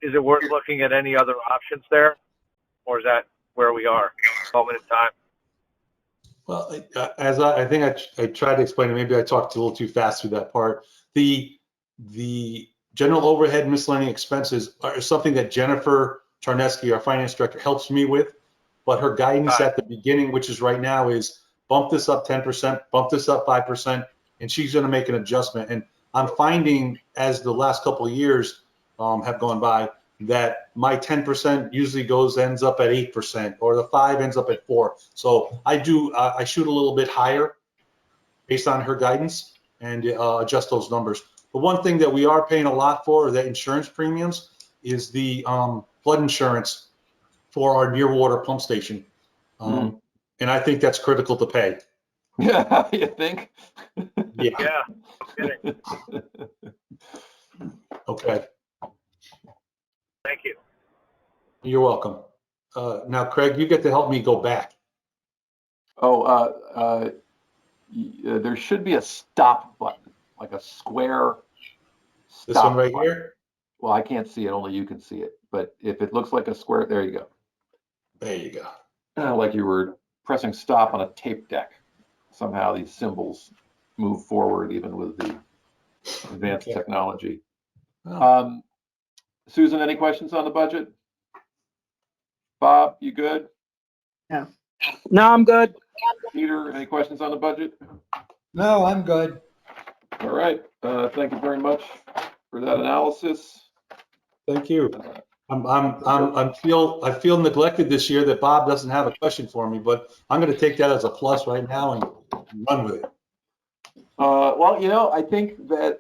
Is it worth looking at any other options there, or is that where we are, moment in time? Well, as I think I tried to explain it, maybe I talked a little too fast through that part. The general overhead miscellaneous expenses are something that Jennifer Charneski, our finance director, helps me with. But her guidance at the beginning, which is right now, is bump this up 10%, bump this up 5%, and she's going to make an adjustment. And I'm finding, as the last couple of years have gone by, that my 10% usually ends up at 8%, or the 5 ends up at 4. So I shoot a little bit higher based on her guidance and adjust those numbers. The one thing that we are paying a lot for, the insurance premiums, is the flood insurance for our near water pump station. And I think that's critical to pay. Yeah, you think? Yeah. Okay. Thank you. You're welcome. Now, Craig, you get to help me go back. There should be a stop button, like a square stop. This one right button. here? Well, I can't see it, only you can see it. But if it looks like a square, there you go. There you go. Like you were pressing stop on a tape deck. Somehow these symbols move forward even with the advanced technology. Oh. Susan, any questions on the budget? Bob, you good? No. No, I'm good. Peter, any questions on the budget? No, I'm good. All right. Thank you very much for that analysis. Thank you. I feel neglected this year that Bob doesn't have a question for me, but I'm going to take that as a plus right now and run with it. Well, I think that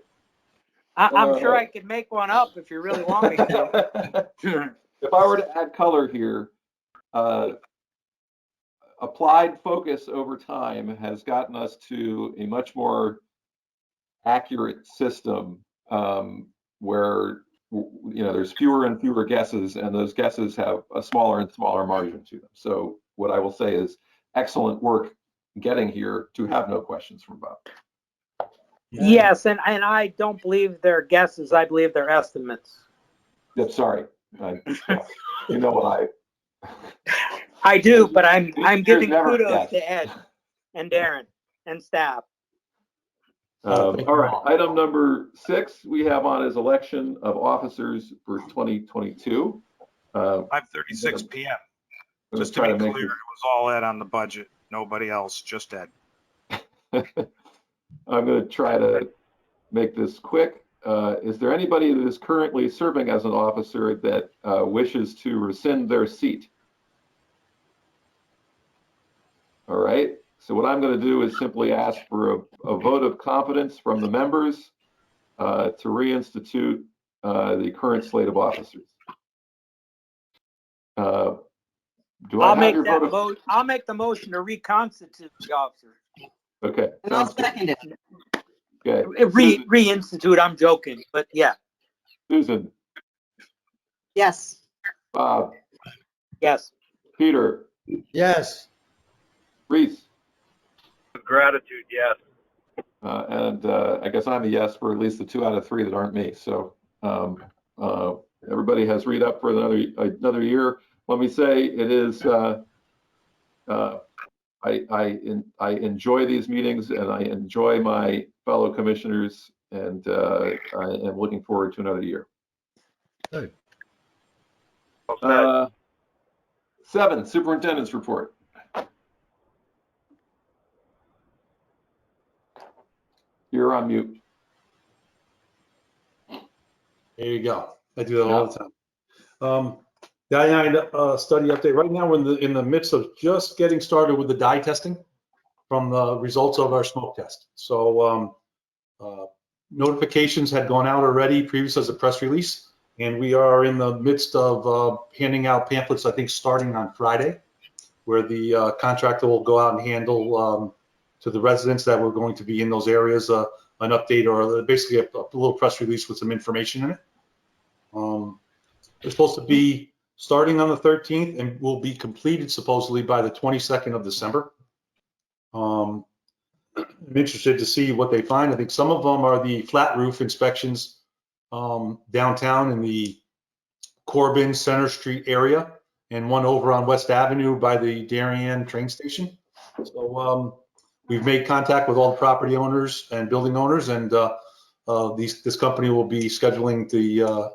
I'm sure I could make one up if you really want me to. if I were to add color here, applied focus over time has gotten us to a much more accurate system where there's fewer and fewer guesses, and those guesses have a smaller and smaller margin to them. So what I will say is excellent work getting here to have no questions from Bob. Yes, and I don't believe they're guesses. I believe they're estimates. Yep, sorry. You know what I do, but I'm giving never kudos guessed. to Ed and Darren and staff. All right, item number 6 we have on is election of officers for 2022. 5:36 p.m. Just to be clear, it was all Ed on the budget, nobody else, just Ed. I'm going to try to make this quick. Is there anybody that is currently serving as an officer that wishes to rescind their seat? All right. So what I'm going to do is simply ask for a vote of confidence from the members to reinstitute the current slate of officers. I'll make the motion to reconstitute the officers. Okay. And I'll second it. Okay. Reinstitute, I'm joking, but yeah. Susan. Yes. Bob. Yes. Peter. Yes. Reese. Gratitude, yes. And I guess I'm a yes for at least the 2 out of 3 that aren't me. So everybody has read up for another year. Let me say it is. I enjoy these meetings and I enjoy my fellow commissioners, and I am looking forward to another year. Good. 7, superintendent's report. You're on mute. There you go. I do that all the time. The I-9 study update. Right now, we're in the midst of just getting started with the dye testing from the results of our smoke test. So notifications had gone out already, previous as a press release, and we are in the midst of handing out pamphlets, I think, starting on Friday, where the contractor will go out and handle to the residents that were going to be in those areas an update, or basically a little press release with some information in it. There's supposed to be starting on the 13th and will be completed supposedly by the 22nd of December. I'm interested to see what they find. I think some of them are the flat roof inspections downtown in the Corbin Center Street area, and one over on West Avenue by the Darien train station. So we've made contact with all the property owners and building owners, and this company will be scheduling the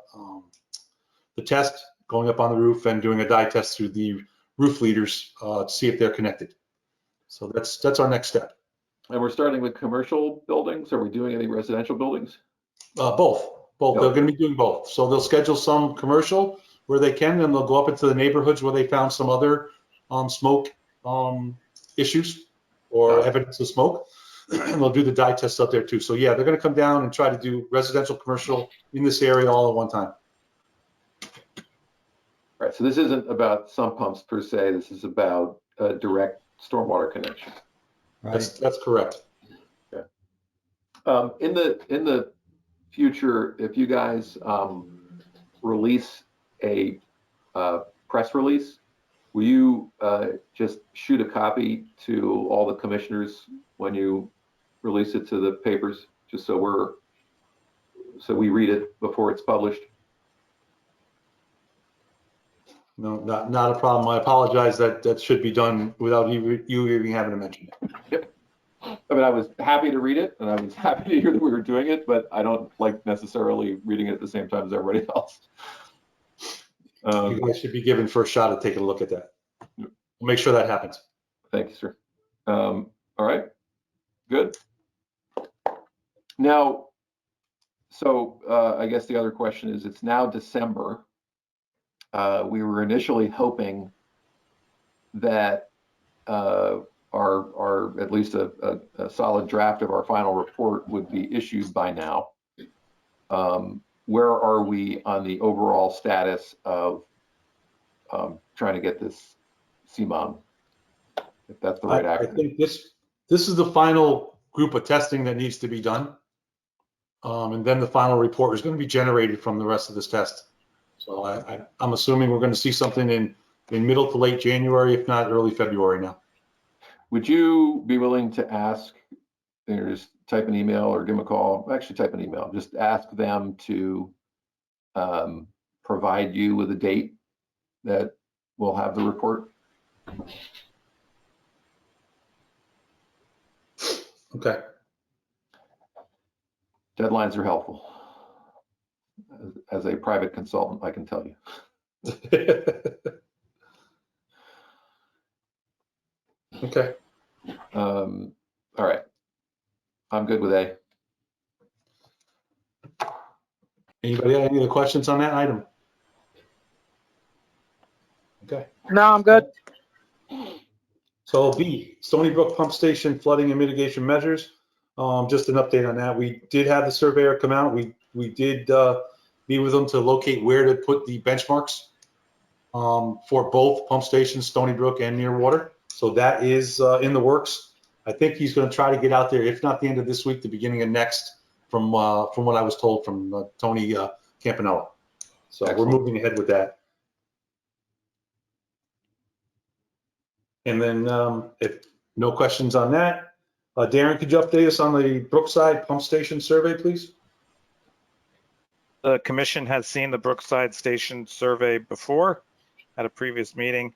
test, going up on the roof and doing a dye test through the roof leaders to see if they're connected. So that's our next step. And we're starting with commercial buildings. Are we doing any residential buildings? Both. No. They're going to be doing both. So they'll schedule some commercial where they can, and they'll go up into the neighborhoods where they found some other smoke issues or evidence of smoke, and they'll do the dye test up there too. So yeah, they're going to come down and try to do residential, commercial in this area all at one time. Right. So this isn't about sump pumps per se. This is about a direct stormwater connection. Right. That's correct. Yeah. In the future, if you guys release a press release, will you just shoot a copy to all the commissioners when you release it to the papers, just so we read it before it's published? No, not a problem. I apologize that should be done without you even having to mention it. Yep. I mean, I was happy to read it, and I was happy to hear that we were doing it, but I don't like necessarily reading it at the same time as everybody else. You guys should be given first shot at taking a look at that. We'll make sure that happens. Thank you, sir. All right, good. Now, so I guess the other question is, it's now December. We were initially hoping that our at least a solid draft of our final report would be issued by now. Where are we on the overall status of trying to get this CMOM, if that's the right acronym? I think this is the final group of testing that needs to be done. And then the final report is going to be generated from the rest of this test. So I'm assuming we're going to see something in middle to late January, if not early February now. Would you be willing to ask, just type an email or give them a call, actually type an email, just ask them to provide you with a date that we'll have the report? Okay. Deadlines are helpful. As a private consultant, I can tell you. Okay. All right. I'm good with A. Anybody have any other questions on that item? Okay. No, I'm good. So B, Stony Brook Pump Station flooding and mitigation measures. Just an update on that. We did have the surveyor come out. We did meet with them to locate where to put the benchmarks for both pump stations, Stony Brook and Nearwater. So that is in the works. I think he's going to try to get out there, if not the end of this week, the beginning of next, from what I was told from Tony Campanella. So Excellent. We're moving ahead with that. And then if no questions on that, Darren, could you update us on the Brookside Pump Station survey, please? The commission has seen the Brookside Station survey before at a previous meeting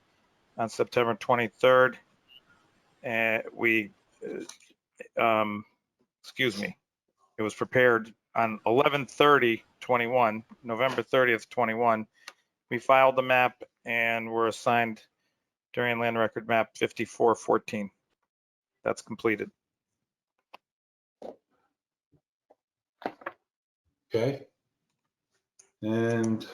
on September 23rd. And it was prepared on 11/30/21, November 30th, 21. We filed the map and were assigned Darien Land Record Map 5414. That's completed. Okay. And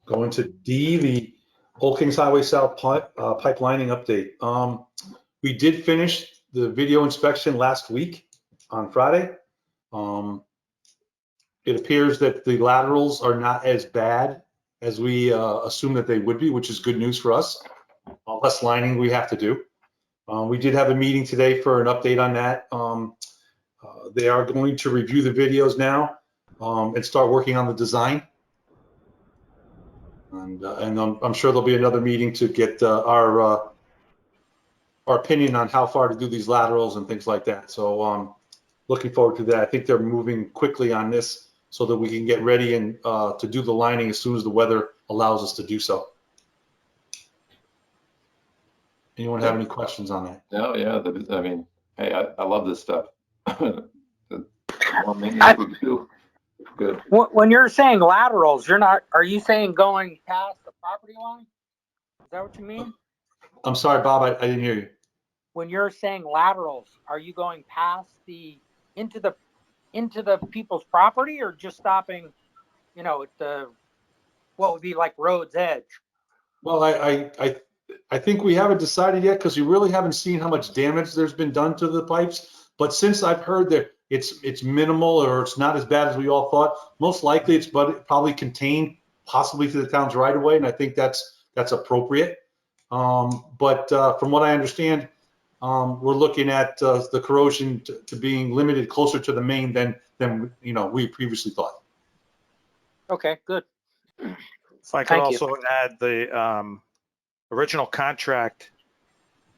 going to D, the Old Kings Highway South pipelining update. We did finish the video inspection last week on Friday. It appears that the laterals are not as bad as we assumed that they would be, which is good news for us. Less lining we have to do. We did have a meeting today for an update on that. They are going to review the videos now and start working on the design. And I'm sure there'll be another meeting to get our opinion on how far to do these laterals and things like that. So looking forward to that. I think they're moving quickly on this so that we can get ready and to do the lining as soon as the weather allows us to do so. Anyone have any questions on that? No, yeah, I mean, hey, I love this stuff. The more maintenance we do, good. When you're saying laterals, are you saying going past the property line? Is that what you mean? I'm sorry, Bob, I didn't hear you. When you're saying laterals, are you going past into the people's property, or just stopping, at what would be like road's edge? Well, I think we haven't decided yet because we really haven't seen how much damage there's been done to the pipes. But since I've heard that it's minimal or it's not as bad as we all thought, most likely it's probably contained possibly to the town's right of way, and I think that's appropriate. But from what I understand, we're looking at the corrosion to being limited closer to the main than we previously thought. Okay, good. If I could also add the original contract,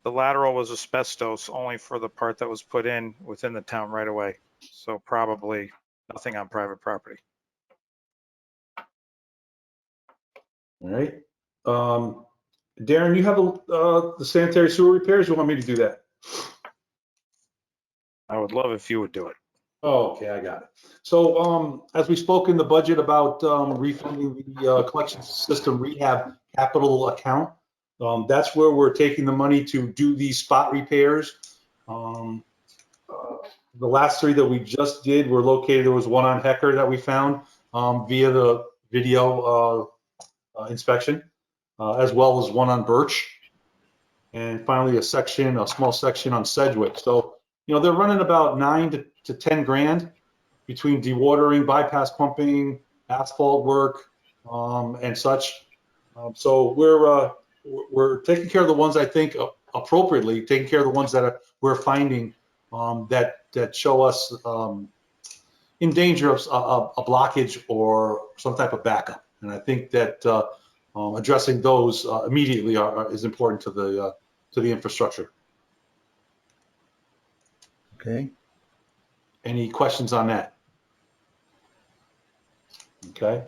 the lateral was asbestos only for the part that was put in within the town right away. So probably nothing on private property. All right. Darren, you have the sanitary sewer repairs? You want me to do that? I would love if you would do it. Oh, okay, I got it. So as we spoke in the budget about refunding the collection system rehab capital account, that's where we're taking the money to do these spot repairs. The last three that we just did were located. There was one on Hecker that we found via the video inspection, as well as one on Birch. And finally, a small section on Sedgwick. So, they're running about 9 to 10 grand between dewatering, bypass pumping, asphalt work, and such. So we're taking care of the ones I think appropriately, taking care of the ones that we're finding that show us in danger of a blockage or some type of backup. And I think that addressing those immediately is important to the infrastructure. Okay. Any questions on that? Okay.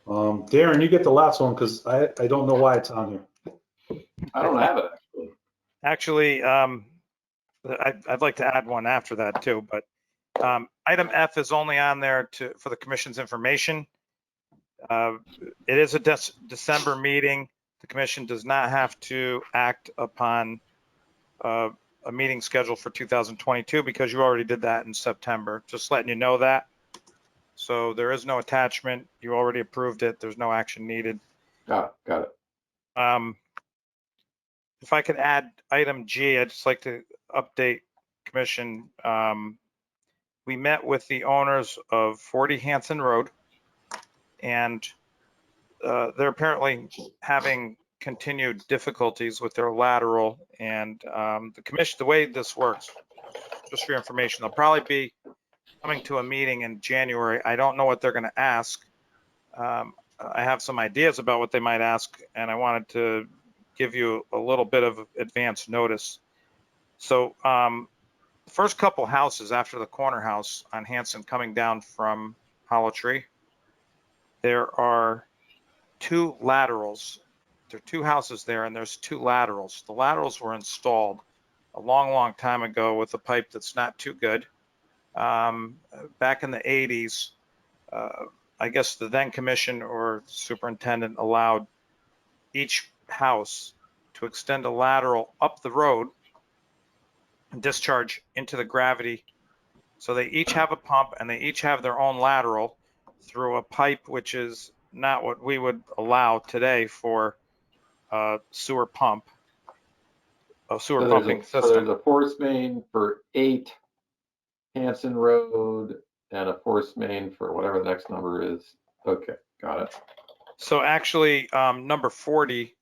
Darren, you get the last one because I don't know why it's on here. I don't have it actually. Actually, I'd like to add one after that too, but item F is only on there for the commission's information. It is a December meeting. The commission does not have to act upon a meeting schedule for 2022 because you already did that in September. Just letting you know that. So there is no attachment. You already approved it. There's no action needed. Got it. If I could add item G, I'd just like to update commission. We met with the owners of 40 Hanson Road, and they're apparently having continued difficulties with their lateral. And the commission, the way this works, just for your information, they'll probably be coming to a meeting in January. I don't know what they're going to ask. I have some ideas about what they might ask, and I wanted to give you a little bit of advance notice. So the first couple houses after the corner house on Hanson coming down from Hollow Tree, there are 2 laterals. There are 2 houses there, and there's 2 laterals. The laterals were installed a long time ago with a pipe that's not too good. Back in the 80s, I guess the then commission or superintendent allowed each house to extend a lateral up the road and discharge into the gravity. So they each have a pump and they each have their own lateral through a pipe, which is not what we would allow today for a sewer pump, pumping system. So there's a force main for 8 Hanson Road and a force main for whatever the next number is. Okay, got it. So actually, number 40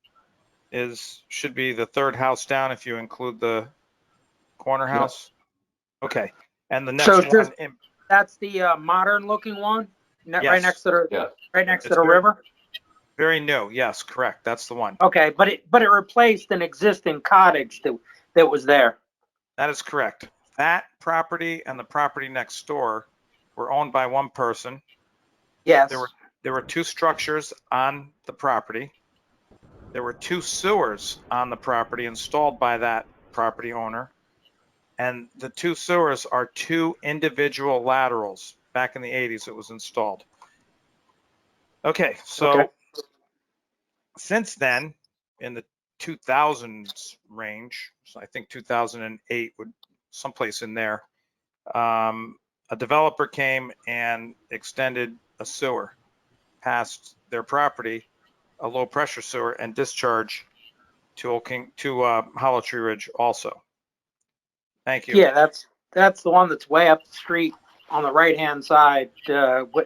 should be the 3rd house down if you include the corner house. Yep. Okay, and the next one. That's the modern looking one, yes. right next to the yes. right next to the river. Very new. Yes, correct. That's the one. Okay, but it replaced an existing cottage that was there. That is correct. That property and the property next door were owned by one person. Yes. There were two structures on the property. There were two sewers on the property installed by that property owner. And the two sewers are two individual laterals. Back in the 80s, it was installed. Okay, so since then, in the 2000s range, so I think 2008 would someplace in there, a developer came and extended a sewer past their property, a low pressure sewer, and discharge to Hollow Tree Ridge also. Thank you. Yeah, that's the one that's way up the street on the right-hand side,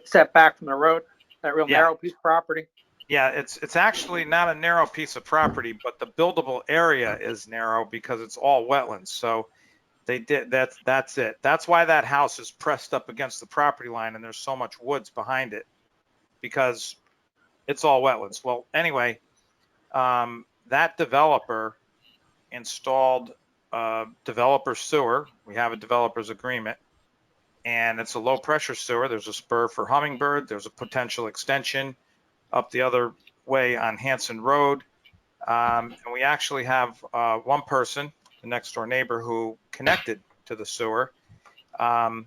set back from the road, that real narrow piece of property. Yeah, it's actually not a narrow piece of property, but the buildable area is narrow because it's all wetlands. So they did that's it. That's why that house is pressed up against the property line and there's so much woods behind it, because it's all wetlands. Well, anyway, that developer installed a developer sewer. We have a developer's agreement, and it's a low pressure sewer. There's a spur for Hummingbird. There's a potential extension up the other way on Hanson Road. And we actually have one person, the next door neighbor, who connected to the sewer. The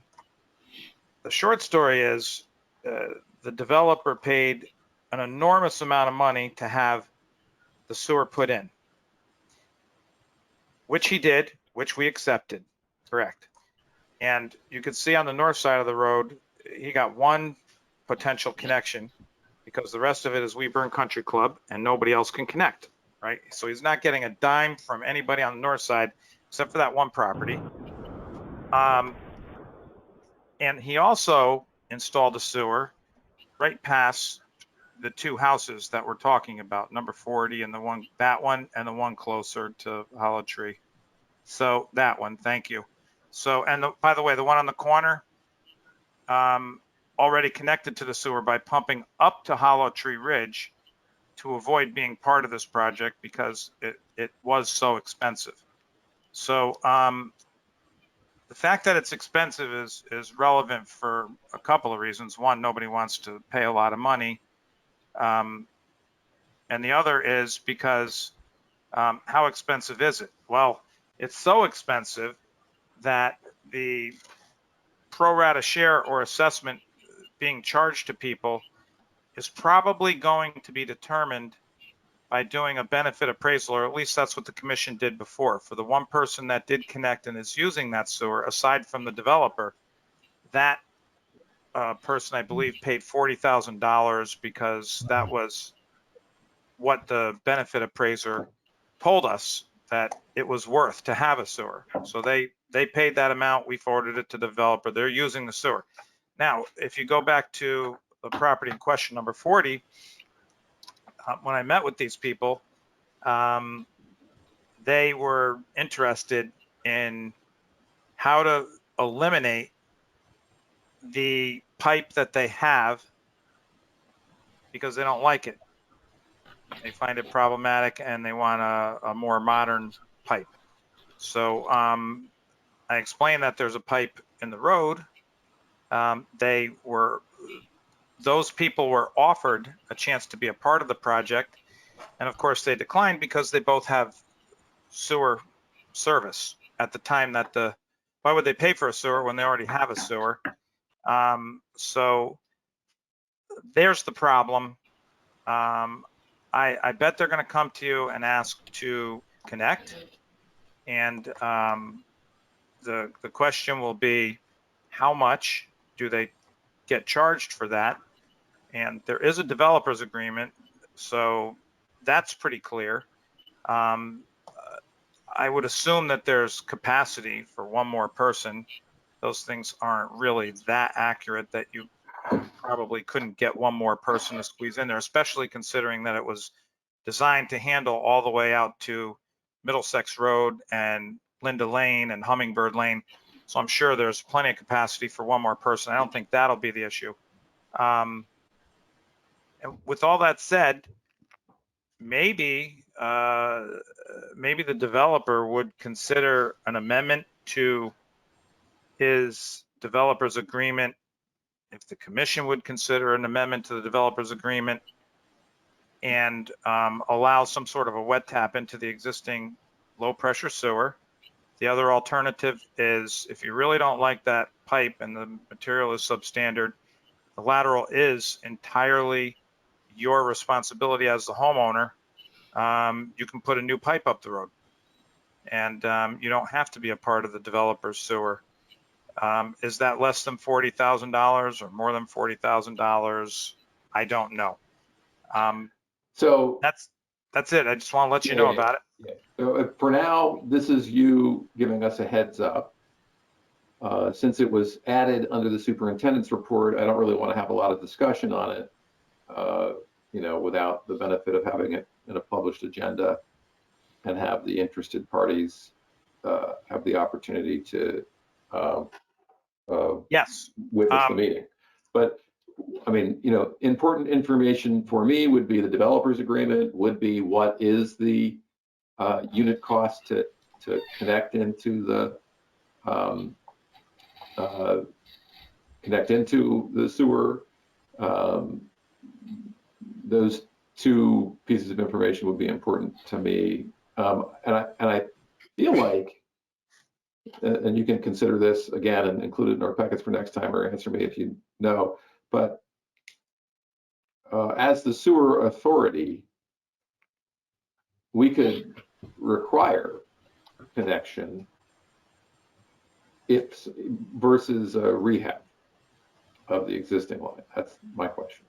short story is the developer paid an enormous amount of money to have the sewer put in, which he did, which we accepted, correct. And you can see on the north side of the road, he got one potential connection because the rest of it is Weburn Country Club and nobody else can connect, right? So he's not getting a dime from anybody on the north side except for that one property. And he also installed a sewer right past the two houses that we're talking about, number 40 and that one and the one closer to Hollow Tree. So that one, thank you. So, and by the way, the one on the corner, already connected to the sewer by pumping up to Hollow Tree Ridge to avoid being part of this project because it was so expensive. So the fact that it's expensive is relevant for a couple of reasons. One, nobody wants to pay a lot of money. And the other is because how expensive is it? Well, it's so expensive that the pro rata share or assessment being charged to people is probably going to be determined by doing a benefit appraisal, or at least that's what the commission did before. For the one person that did connect and is using that sewer, aside from the developer, that person, I believe, paid $40,000 because that was what the benefit appraiser told us that it was worth to have a sewer. So they paid that amount. We forwarded it to the developer. They're using the sewer. Now, if you go back to the property in question, number 40, when I met with these people, they were interested in how to eliminate the pipe that they have because they don't like it. They find it problematic and they want a more modern pipe. So I explained that there's a pipe in the road. Those people were offered a chance to be a part of the project. And of course they declined because they both have sewer service at the time that why would they pay for a sewer when they already have a sewer? So there's the problem. I bet they're going to come to you and ask to connect. And the question will be, how much do they get charged for that? And there is a developer's agreement, so that's pretty clear. I would assume that there's capacity for one more person. Those things aren't really that accurate that you probably couldn't get one more person to squeeze in there, especially considering that it was designed to handle all the way out to Middlesex Road and Linda Lane and Hummingbird Lane. So I'm sure there's plenty of capacity for one more person. I don't think that'll be the issue. And with all that said, maybe maybe the developer would consider an amendment to his developer's agreement. If the commission would consider an amendment to the developer's agreement and allow some sort of a wet tap into the existing low pressure sewer. The other alternative is if you really don't like that pipe and the material is substandard, the lateral is entirely your responsibility as the homeowner. You can put a new pipe up the road and you don't have to be a part of the developer's sewer. Is that less than $40,000 or more than $40,000? I don't know. So that's it. I just want to let you know about it. Yeah. So for now, this is you giving us a heads up. Since it was added under the superintendent's report, I don't really want to have a lot of discussion on it, without the benefit of having it in a published agenda and have the interested parties have the opportunity to yes, witness the meeting. But I mean, important information for me would be the developer's agreement, would be what is the unit cost to connect into the sewer. Those two pieces of information would be important to me, and I feel like, and you can consider this again and include it in our packets for next time, or answer me if you know. But as the sewer authority, we could require connection if versus a rehab of the existing line. That's my question.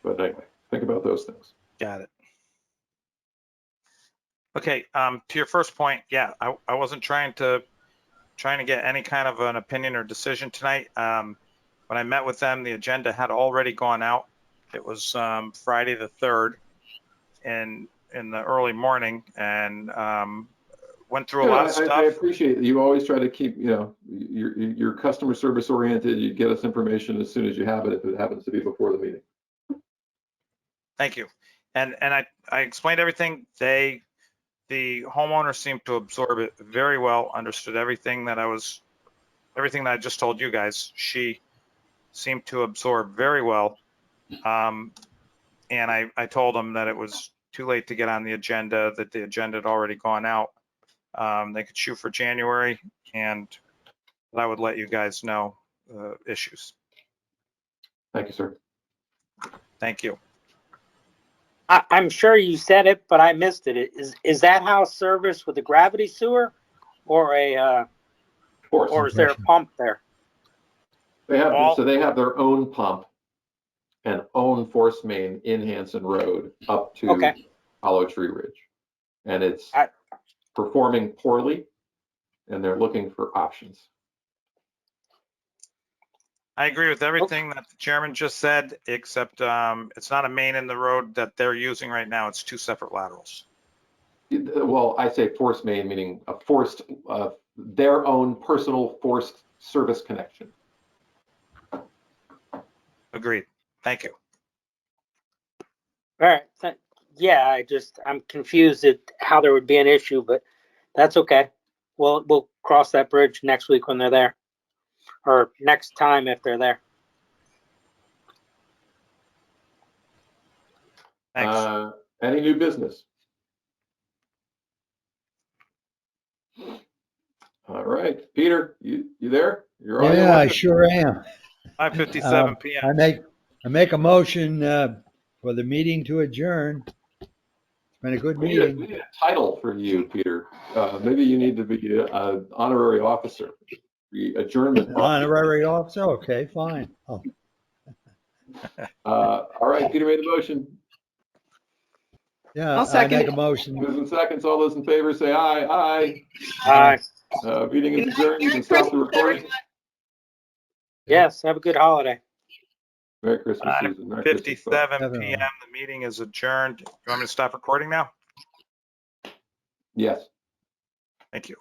But anyway, think about those things. Got it. Okay, to your first point, yeah, I wasn't trying to get any kind of an opinion or decision tonight. When I met with them, the agenda had already gone out. It was Friday the 3rd in the early morning, and went through a lot of stuff. I appreciate that you always try to keep, you're customer service oriented. You get us information as soon as you have it, if it happens to be before the meeting. Thank you. And I explained everything. The homeowner seemed to absorb it very well, understood everything that I just told you guys. She seemed to absorb very well. And I told them that it was too late to get on the agenda, that the agenda had already gone out. They could shoot for January, and I would let you guys know issues. Thank you, sir. Thank you. I'm sure you said it, but I missed it. Is that house serviced with a gravity sewer or or is there a pump there? They have they have their own pump and own force main in Hanson Road up to Hollow Tree Ridge, and it's performing poorly, and they're looking for options. I agree with everything that the chairman just said, except it's not a main in the road that they're using right now. It's two separate laterals. Well, I say force main, meaning a forced, their own personal forced service connection. Agreed. Thank you. All right. Yeah, I'm confused at how there would be an issue, but that's okay. We'll cross that bridge next week when they're there, or next time if they're there. Thanks. Any new business? All right, Peter, you there? You're on. Yeah, I sure am. 5:57 p.m. I make a motion for the meeting to adjourn. It's been a good meeting. We need a title for you, Peter. Maybe you need to be an honorary officer. The adjournment. Honorary officer? Okay, fine. Oh. All right, Peter made the motion. Yeah, I make a motion. Moves in seconds. All those in favor say aye. Aye. Aye. Meeting is adjourned. You can stop the recording. Yes, have a good holiday. Merry Christmas, Susan. Merry Christmas. 57 p.m. The meeting is adjourned. You want me to stop recording now? Yes. Thank you.